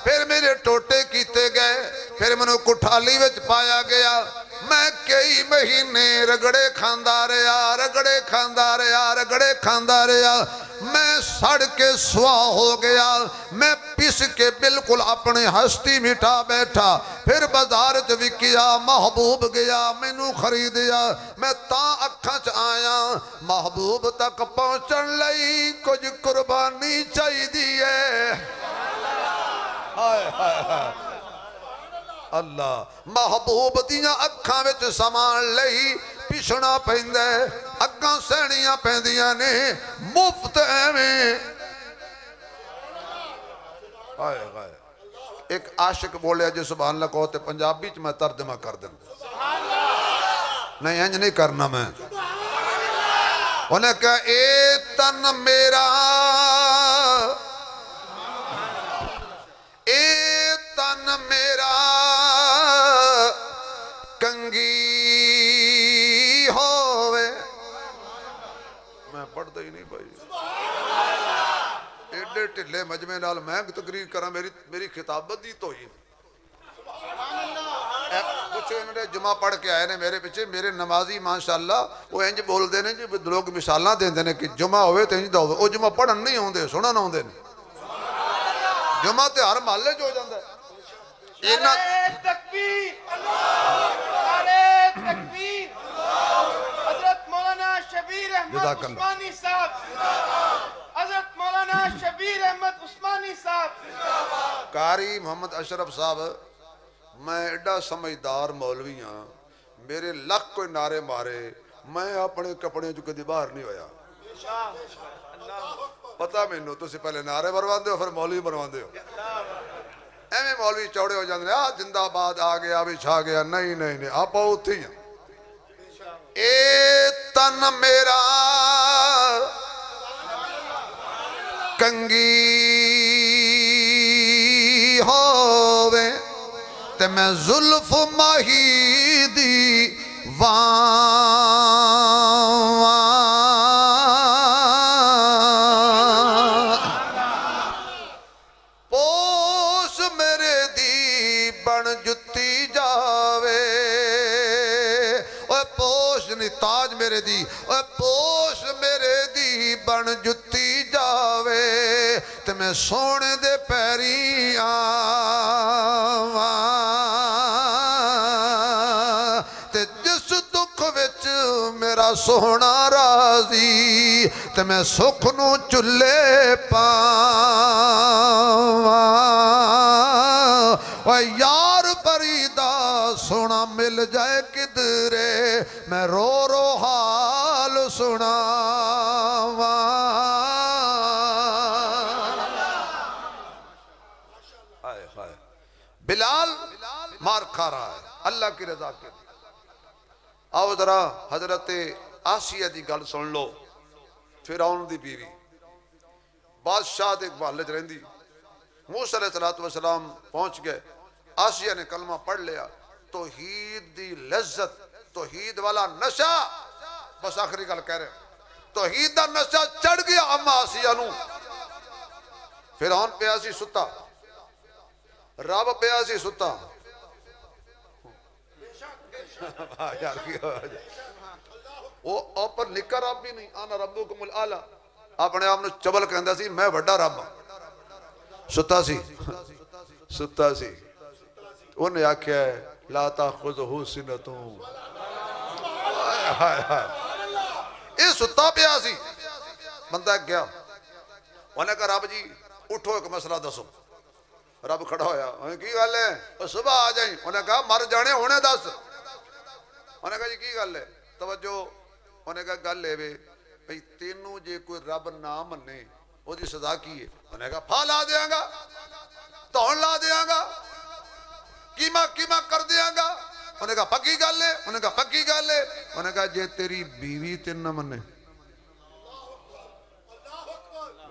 फिर मेरे टोटे किए गए, फिर मैनू कुठाली विच पाया गया। मैं कई महीने रगड़े खांदा रहा, रगड़े खांदा रहा, रगड़े खांदा रहा। मैं सड़ के सुहा हो गया, मैं पिस के बिल्कुल अपनी हस्ती मिटा बैठा। फिर बाजार च विकिया, महबूब गया मैनू खरीदिया। मैं ता अखां च आया, महबूब तक पहुंचण लई कुछ कुर्बानी चाहिए है। हाय हाय हाय अल्लाह। महबूब दियां अखां विच समान लई पिछना पैंदा, अग्गां सहणियां पैंदियां ने मुफ्त एवें। हाय हाय। एक आशिक बोलिया जी सुभान अल्लाह कहो ते पंजाबी च मैं तर्जमा कर देना, नहीं इंज नहीं करना मैं। उन्हें कहा ए तन मेरा, ए तन मेरा कंगी होवे। मैं पढ़ता ही नहीं भाई, एडे ढिले मजमे नाल मैं तकरीर करा, मेरी खिताबत ही तो ही कुछ इन्होंने जुमा पढ़ के आए ने मेरे पिछे, मेरे नमाजी माशाअल्लाह वो इंज बोलते हैं जी, लोग मिसालां देंदे ने कि जुमा होवे ते इंज दा होवे। वो जुमा पढ़न नहीं आउंदे, सुनन आउंदे ने। जुमा ते हर महल्ले च हो जांदा है। हज़रत मौलाना शबीर अहमद उस्मानी साहब, हज़रत मौलाना शबीर अहमद उस्मानी साहब, कारी मोहम्मद अशरफ साहब, मैं एडा समझदार मौलवी हाँ, मेरे लख कोई नारे मारे, मैं अपने कपड़े चो कभी बाहर नहीं होया। पता मैनू तुसीं पहले नारे मरवाते हो फिर मौलवी मरवाते हो। एवें मौलवी चौड़े हो जाते हैं, आ जिंदाबाद आ गया भी छा गया। नहीं नहीं नहीं, आप उत्थे ही। ए तन मेरा कंगी होवे ते मैं जुल्फ माही दी पोश मेरे दी बन जुत्ती जावे। ओए पोश नी ताज मेरे दी, ओए पोश मेरे दी बन जुत्ती जावे ते मैं सोने दे पैरी आवां ते जिस दुख विच मेरा सोहना राजी ते मैं सुख नू चुल्ले पावां। ओए यार फरीदा सोना मिल जाए किधरे, मैं रो रो हाल सुनावा। बिलाल मार खा रहा है अल्लाह की रजा के। आओ जरा हजरत आसिया की गल सुन लो। फिरौन दी बीवी बादशाह के महल च रहिंदी, मूसा अलैहिस्सलातु वस्सलाम पहुंच गए। आसिया ने कलमा पढ़ लिया, तौहीद दी लज्जत, तौहीद वाला नशा, बस आखिरी गल कह रहे, तौहीद दा नशा चढ़ गया अम्मा आसिया नू। फिरौन पिया सी सुता, रब पिया सी सुता। यार वो ओपर निका रब भी नहीं, आना रब्बुकुमुल आला, अपने आप को चबल कहता सी मैं वड्डा रब सुता सी सुता सी उन्हें आख्या लाता खुद हो सिनतू ये सुता पिया सी बंदा गया उन्हें कहा रब जी उठो एक मसला दसो रब खड़ा होया की गल है सुबह आ जाई उन्हें कहा मर जाने हुणे दस उन्हें कहा जी की गल है तवज्जो उन्हें कहा गल है भाई तेनू जे कोई रब ना मन्ने ओदी सजा की है उन्हें कहा फा ला देंगा धौन ला देंगा कीमा कीमा कर देंगा उन्हें कहा पक्की गल है उन्हें कहा पक्की गल है उन्हें कहा जे तेरी बीवी तेन ना मन्ने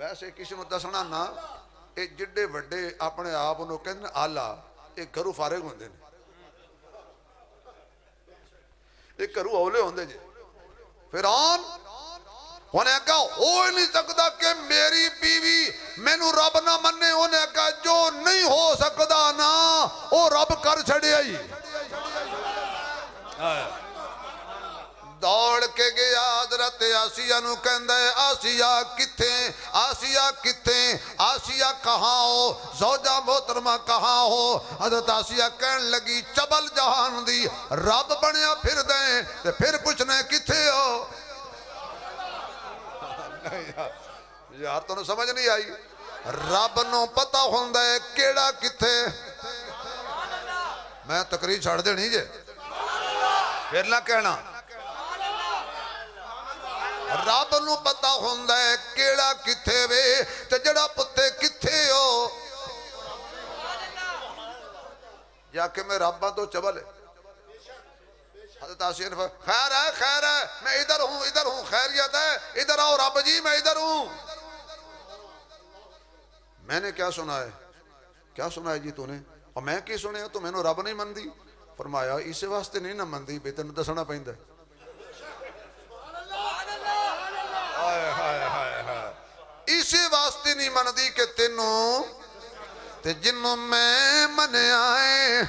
वैसे किसी को दसना ना ये जिड्डे वड्डे अपने आप कहते आला ये घरों फारिग होंगे ये घरों औले होंगे जे फिर उन्हें कहा हो ही नहीं सकता कि मेरी बीवी मैनू रब ना मन्ने उन्हें कहा जो नहीं हो सकता ना वो रब कर छड़िया ही दौड़ के गया हजरत आसिया नू कहंदा है आसिया किथे आसिया किथे आसिया कहाँ हो ज़ौजा मोहतरमा कहाँ हो हजरत आसिया कहन लगी चबल जहान दी रब बनया फिर दे ते फिर पुछने किथे हो यार तुहानू समझ नहीं आई रब नू पता हुंदा है केड़ा किथे मैं तकरीर छड़ देनी जे फिर ना कहना रब नू पता हुंदा है केड़ा किथे वे ते जड़ा पुत्ते किथे हो जाके मैं रब्बा तो चबल खैर है मैं इधर हूं खैरियत है इधर आओ रब जी मैं इधर हूं मैंने क्या सुना है जी तूने और मैं की सुने तू मैनू रब नहीं मनदी फरमाया इस वास्ते नहीं ना मनदी बे तेन दसना पैंदा इसे वास्ते नहीं मनदी कि तेनू ते जिन्नू मैं मनिया है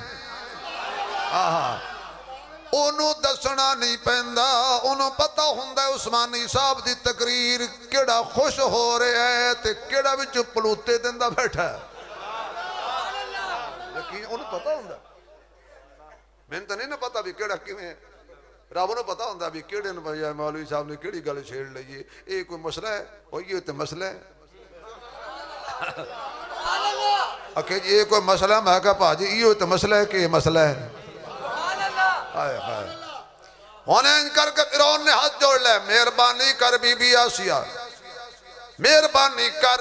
ओनू दसना नहीं पैंदा ओनू पता हुंदा उस्मानी साहब दी तकरीर केड़ा खुश हो रहा है ते केड़ा विच पलूते दिंदा बैठा यकीन ओनू पता हुंदा मैनू तो नहीं ना पता भी केड़ा किवें रब नूं पता हुंदा भी केड़े नूं भाई मौलवी साहब ने केड़ी गल छेड़ लईए ये कोई मसला है ओही ते मसला है आखे जी ये कोई मसला मैं कहा भाजी इहो ते मसला है कि मसला है हुणे करके फिरौन ने हाथ जोड़ लिया मेहरबानी कर बीबी आसिया मेहरबानी कर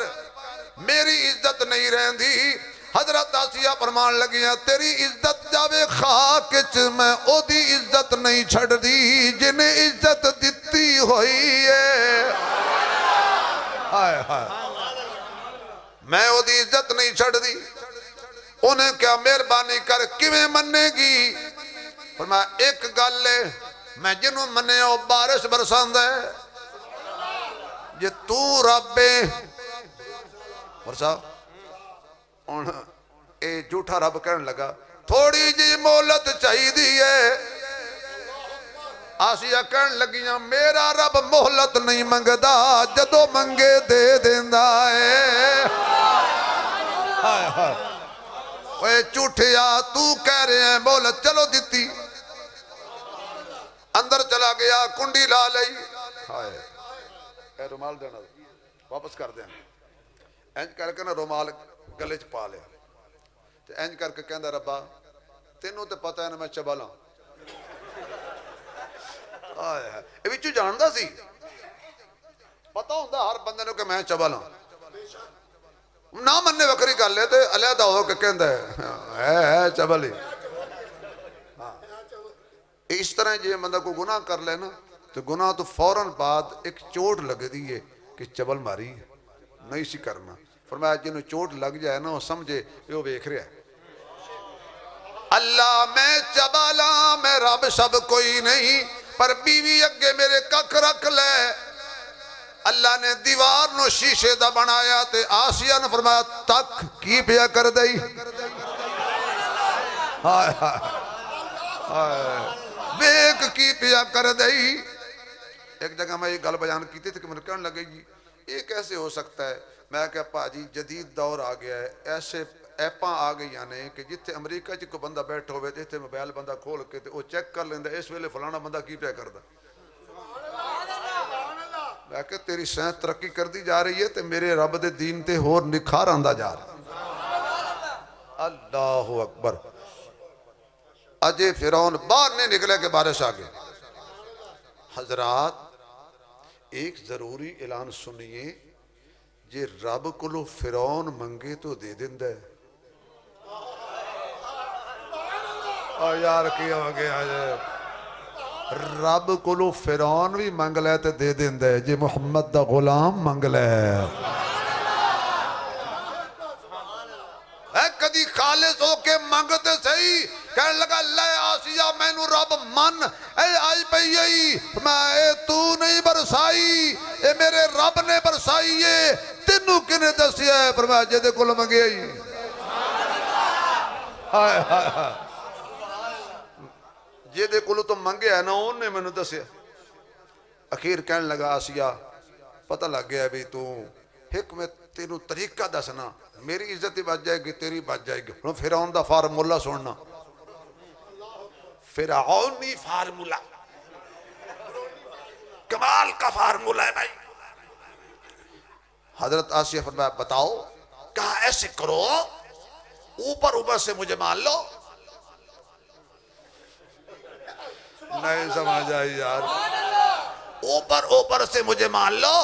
मेरी इज्जत नहीं रहिंदी हजरत आसिया फरमान लगिया तेरी इज्जत जावे खाक च मैं ओदी इज्जत नहीं छड़ दी जिन्हें इज्जत दिती हुई है हाय हाय मैं ओदी इज्जत नहीं छड़ दी उन्हें क्या मेहरबानी कर किवें मन्नेगी फरमाया एक गल है मैं जिन्हों मन्ने बारिश बरसांदा है जे तू रब बरसा हुण ए झूठा रब कहन लगा थोड़ी जी मोहलत चाहिदी है आसिया कहन लगियां मेरा रब मोहलत नहीं मंगदा जदों मंगे दे देंदा है हाय हाय ओए झूठिया तू कह रहे हैं मोहलत चलो दिती अंदर चला गया कुंडी ला लई हाय रुमाल देना वापस कर दें इंज करके ना रुमाल गले च पा लिया ते इंज करके कहंदा रब्बा तेनू तो पता है ना मैं चबल हां ये विचों जानदा सी पता हुंदा हर बंदे नूं कि मैं चबल हां ना मन्ने वखरी गल है ते अलहदा हो के कहंदा है चबल ही इस तरह जे बंदा कोई गुनाह कर ले ना तो गुनाह तो फौरन बाद एक चोट लगती है कि चबल मारी नहीं सी करना फरमाया जिन्हों चोट लग जाए ना वो समझे वो वेख रहा अल्लाह मैं चबला मैं रब सब कोई नहीं पर बीवी अगे मेरे कख रख ले अल्लाह ने दीवार नो शीशे दा बनाया ते आसिया ने फरमाया तक की पिया कर दई हाय हाय वेख की पिया कर दई एक जगह मैं ये गल बयान की थी कि मैंने कहने लगे जी ये कैसे हो सकता है? मैं क्या भाजी जदीद दौर आ गया है, ऐसे ऐपां आ गई ने कि जिथे अमरीका च कोई बंदा बैठा हो इतने मोबाइल बंदा खोल के तो चेक कर लेंदा इस वेले फलाना बंदा की पे करता। मैं क्या तेरी साइंस तरक्की करती जा रही है तो मेरे रब दे दीन ते होर निखार आंदा जा रहा। अल्लाह अकबर। अजे फिरौन बाहर नहीं निकले के बारिश आ गई। हजरात एक जरूरी ऐलान सुनिए, जे रब को फिरौन मंगे तो दे दिंदा है। यार की हो गया रब को फिरौन भी मंग लै तो दे दिंदा है, जे मुहम्मद दा गुलाम मंग लै। कदी खालिस होके मंगते सही, कह लगा ले आसिया मैनू रब मन आई पई मैं तू नहीं बरसाई, ए मेरे रब ने बरसाई है, तेनू किने दसिया है? फरमाया जेदे कोल मंगे ही। हाय हाय हाय, जेदे कोल तो मंगे है ना उन्हें मैनू दसिया। अखीर कहन लगा आसिया पता लग गया भी तू एक मैं तेनू तरीका दसना, मेरी इज्जत ही बच जाएगी तेरी बच जाएगी। हुण फिरौन दा फार्मूला सुनना, फिरौनी फार्मूला कमाल का फार्मूला है भाई। हजरत आसिया फरमाया बताओ। कहा ऐसे करो ऊपर ऊपर से मुझे मान लो। नहीं समझ आई यार, ऊपर ऊपर से मुझे मान लो,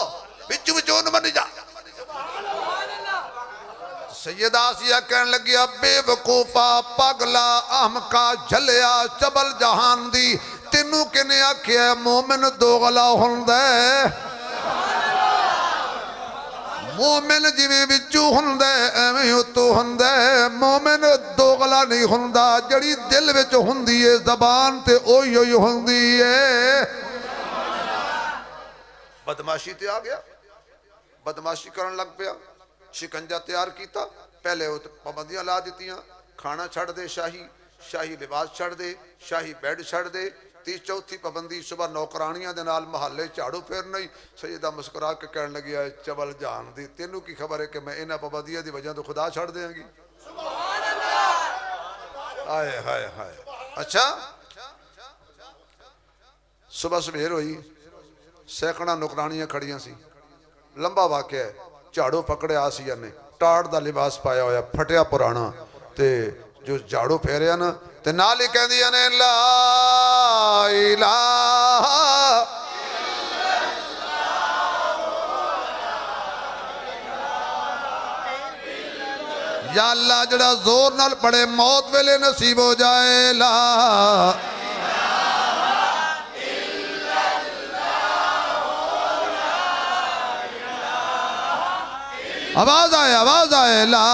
बिचू बिचू बन जा। सैयदा आसिया कहने लगी बेवकूफा पगला अहमका झलिया चबल जहान दी, तेनू किने आख्या मोमिन दोगला हुंदा है? मोमिन जिवें विचू हुंदा एवें उतों हुंदा है, मोमिन दोगला नहीं हुंदा। जड़ी दिल विच हुंदी है जबान ते ओही ओही हुंदी है। बदमाशी ते आ गया, बदमाशी करन लग पिया, शिकंजा तैयार किया। पहले वो पाबंदियां ला दित्तियां, खाना छड़ दे शाही, शाही लिबास छड़ दे, शाही बैड छड़ दे। ती चौथी पाबंदी सुबह नौकरानियां दे नाल महल्ले झाड़ू फेरना ही। सैयदा मुस्कुरा के कहन लगी चबल जान दी, तेनू की खबर है कि मैं इन्हां पाबंदियां दी वजह तो खुदा छड़ देंगी। हाय हाय हाय। अच्छा सुबह सवेर हुई, सैकड़ा नौकरानियां खड़ियां सी। लंबा वाकया है, झाड़ू पकड़िया आसिया ने, टाड़ दा लिबास पाया होया फटिया पुराना, ते जो झाड़ू फेरिया ना ते नाल ही कहंदियां ने ला इलाहा या अल्लाह जड़ा जोर नाल पड़े मौत वेले नसीब हो जाए। ला आवाज आए, आवाज आए। ला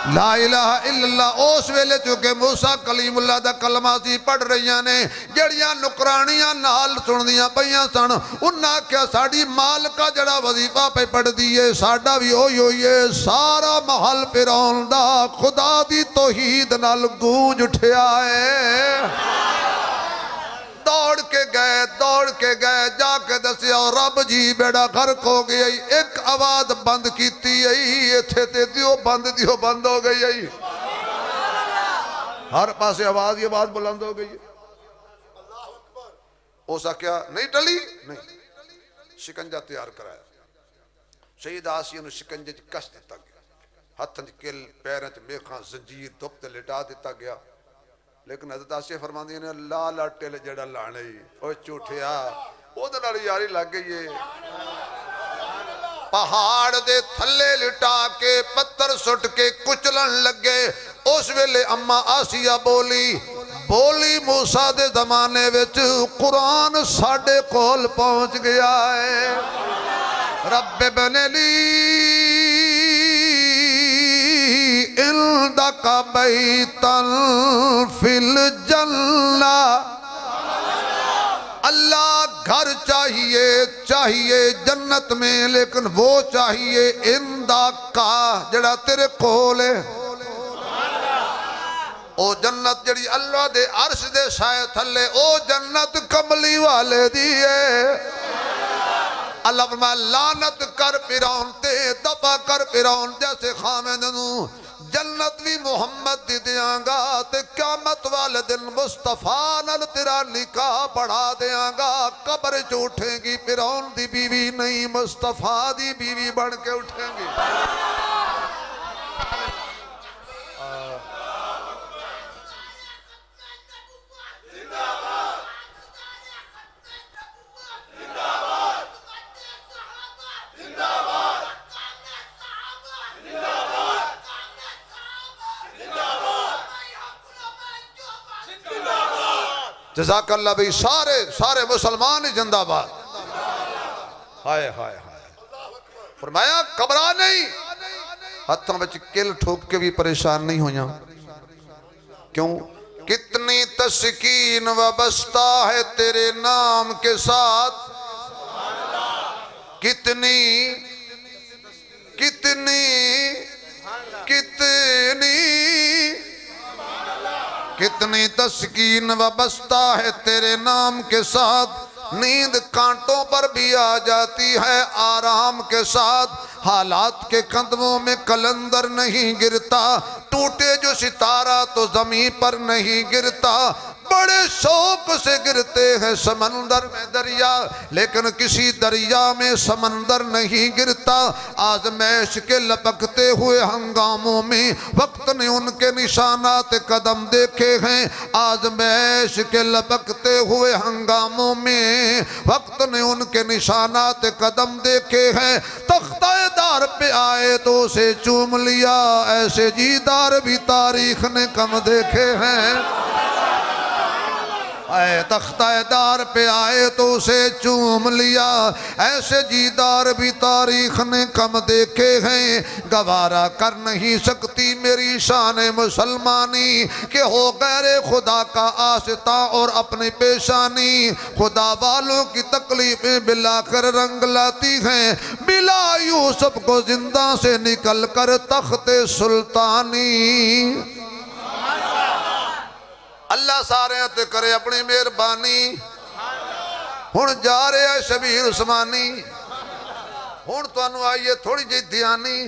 ला इलाहा इल्लल्लाह। उस वेले चुके मूसा कलीमुल्लाह दा कलमा सी पढ़ रही ने, जड़ियां नुकरानियां नाल सुनदियां पईयां सन। उन्हां आख्या साडी मालका जड़ा वजीफा पे पढ़दी है साडा भी ओही होई है। सारा महल फिरौन दा खुदा दी तौहीद नाल गूंज उठिया है। दौड़ के गए जाके दसिया रब जी बेड़ा गर्क हो गया। एक आवाज बंद की इत्थे ते दियो बंद हो गई। हर पासे आवाज ही आवाज बुलंद हो गई। उस आख्या नहीं टली, नहीं शिकंजा तैयार कराया। सैयदा आसिया नूं शिकंजे च कस दिता गया, हत्थां च किल पैरां च मेखां जंजीर धुप ते लिटा दिता गया। लेकिन हज़रत आसिया फरमांदी ने ला टिल जड़ा लाने ओ झूठिया ओदे नाल यारी लग गई है। पहाड़ दे थल्ले लिटा के पत्थर सुट के कुचलन लगे। उस वेले अम्मा आसिया बोली मूसा दे जमाने विच कुरान साडे कोल पहुंच गया है। रब्बे बनली इंदका बैतन फिल जन्ना। अल्लाह घर चाहिए जन्नत में, लेकिन वो चाहिए इंदा का जड़ा तेरे कोल है। ओ जन्नत जड़ी अल्लाह दे अर्श दे साए थले ओ जन्नत कमली वाले दी है। अल्लाह फरमाया लानत कर फिरौन ते दफा कर फिरौन जैसे खामिद नू जन्नत भी मुहम्मद दी देंगा ते क़यामत वाले दिन मुस्तफा नाल तेरा निकाह पढ़ा देंगा। कब्र च उठेगी फिरौन दी बीवी नहीं मुस्तफा दी बीवी बन के उठेगी। जज़ाकल्लाह भाई सारे सारे मुसलमान ही जिंदाबाद। हाय हाय हाय फरमाया घबरा नहीं हाथों में किल ठोक के भी परेशान नहीं होया। क्यों? कितनी तस्कीन वाबस्ता है तेरे नाम के साथ, कितनी कितनी कितनी कितनी तस्कीन वाबस्ता है तेरे नाम के साथ। नींद कांटों पर भी आ जाती है आराम के साथ। हालात के कदमों में कलंदर नहीं गिरता, टूटे जो सितारा तो जमीन पर नहीं गिरता। बड़े शौक से गिरते हैं समंदर में दरिया, लेकिन किसी दरिया में समंदर नहीं गिरता। आज़मैश के लपकते हुए हंगामों में वक्त ने उनके निशानात कदम देखे हैं। आज़मैश के लपकते हुए हंगामों में वक्त ने उनके निशानात कदम देखे हैं। तख्ताएदार पे आए तो उसे चूम लिया, ऐसे जीदार भी तारीख ने कम देखे हैं। तख्ताएदार पे आए तो उसे चूम लिया, ऐसे जीदार भी तारीख ने कम देखे हैं। गवारा कर नहीं सकती मेरी शान मुसलमानी कि हो गैर खुदा का आस्था और अपनी पेशानी। खुदा वालों की तकलीफें बिलाकर रंग लाती हैं। बिला यूसुफ को जिंदा से निकल कर तख्ते सुल्तानी। अल्लाह सारे ते करे अपनी मेहरबानी। हुण जा रहा है शबीर उस्मानी, हुण तुहानू आई है थोड़ी जी ध्यानी।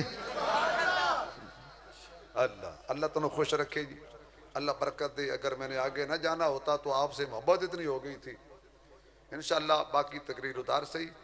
अल्लाह अल्लाह तुहानू खुश रखे जी, अल्लाह बरकत दे। अगर मैंने आगे ना जाना होता तो आपसे मोहब्बत इतनी हो गई थी। इंशाअल्लाह बाकी तकरीर उतार सही।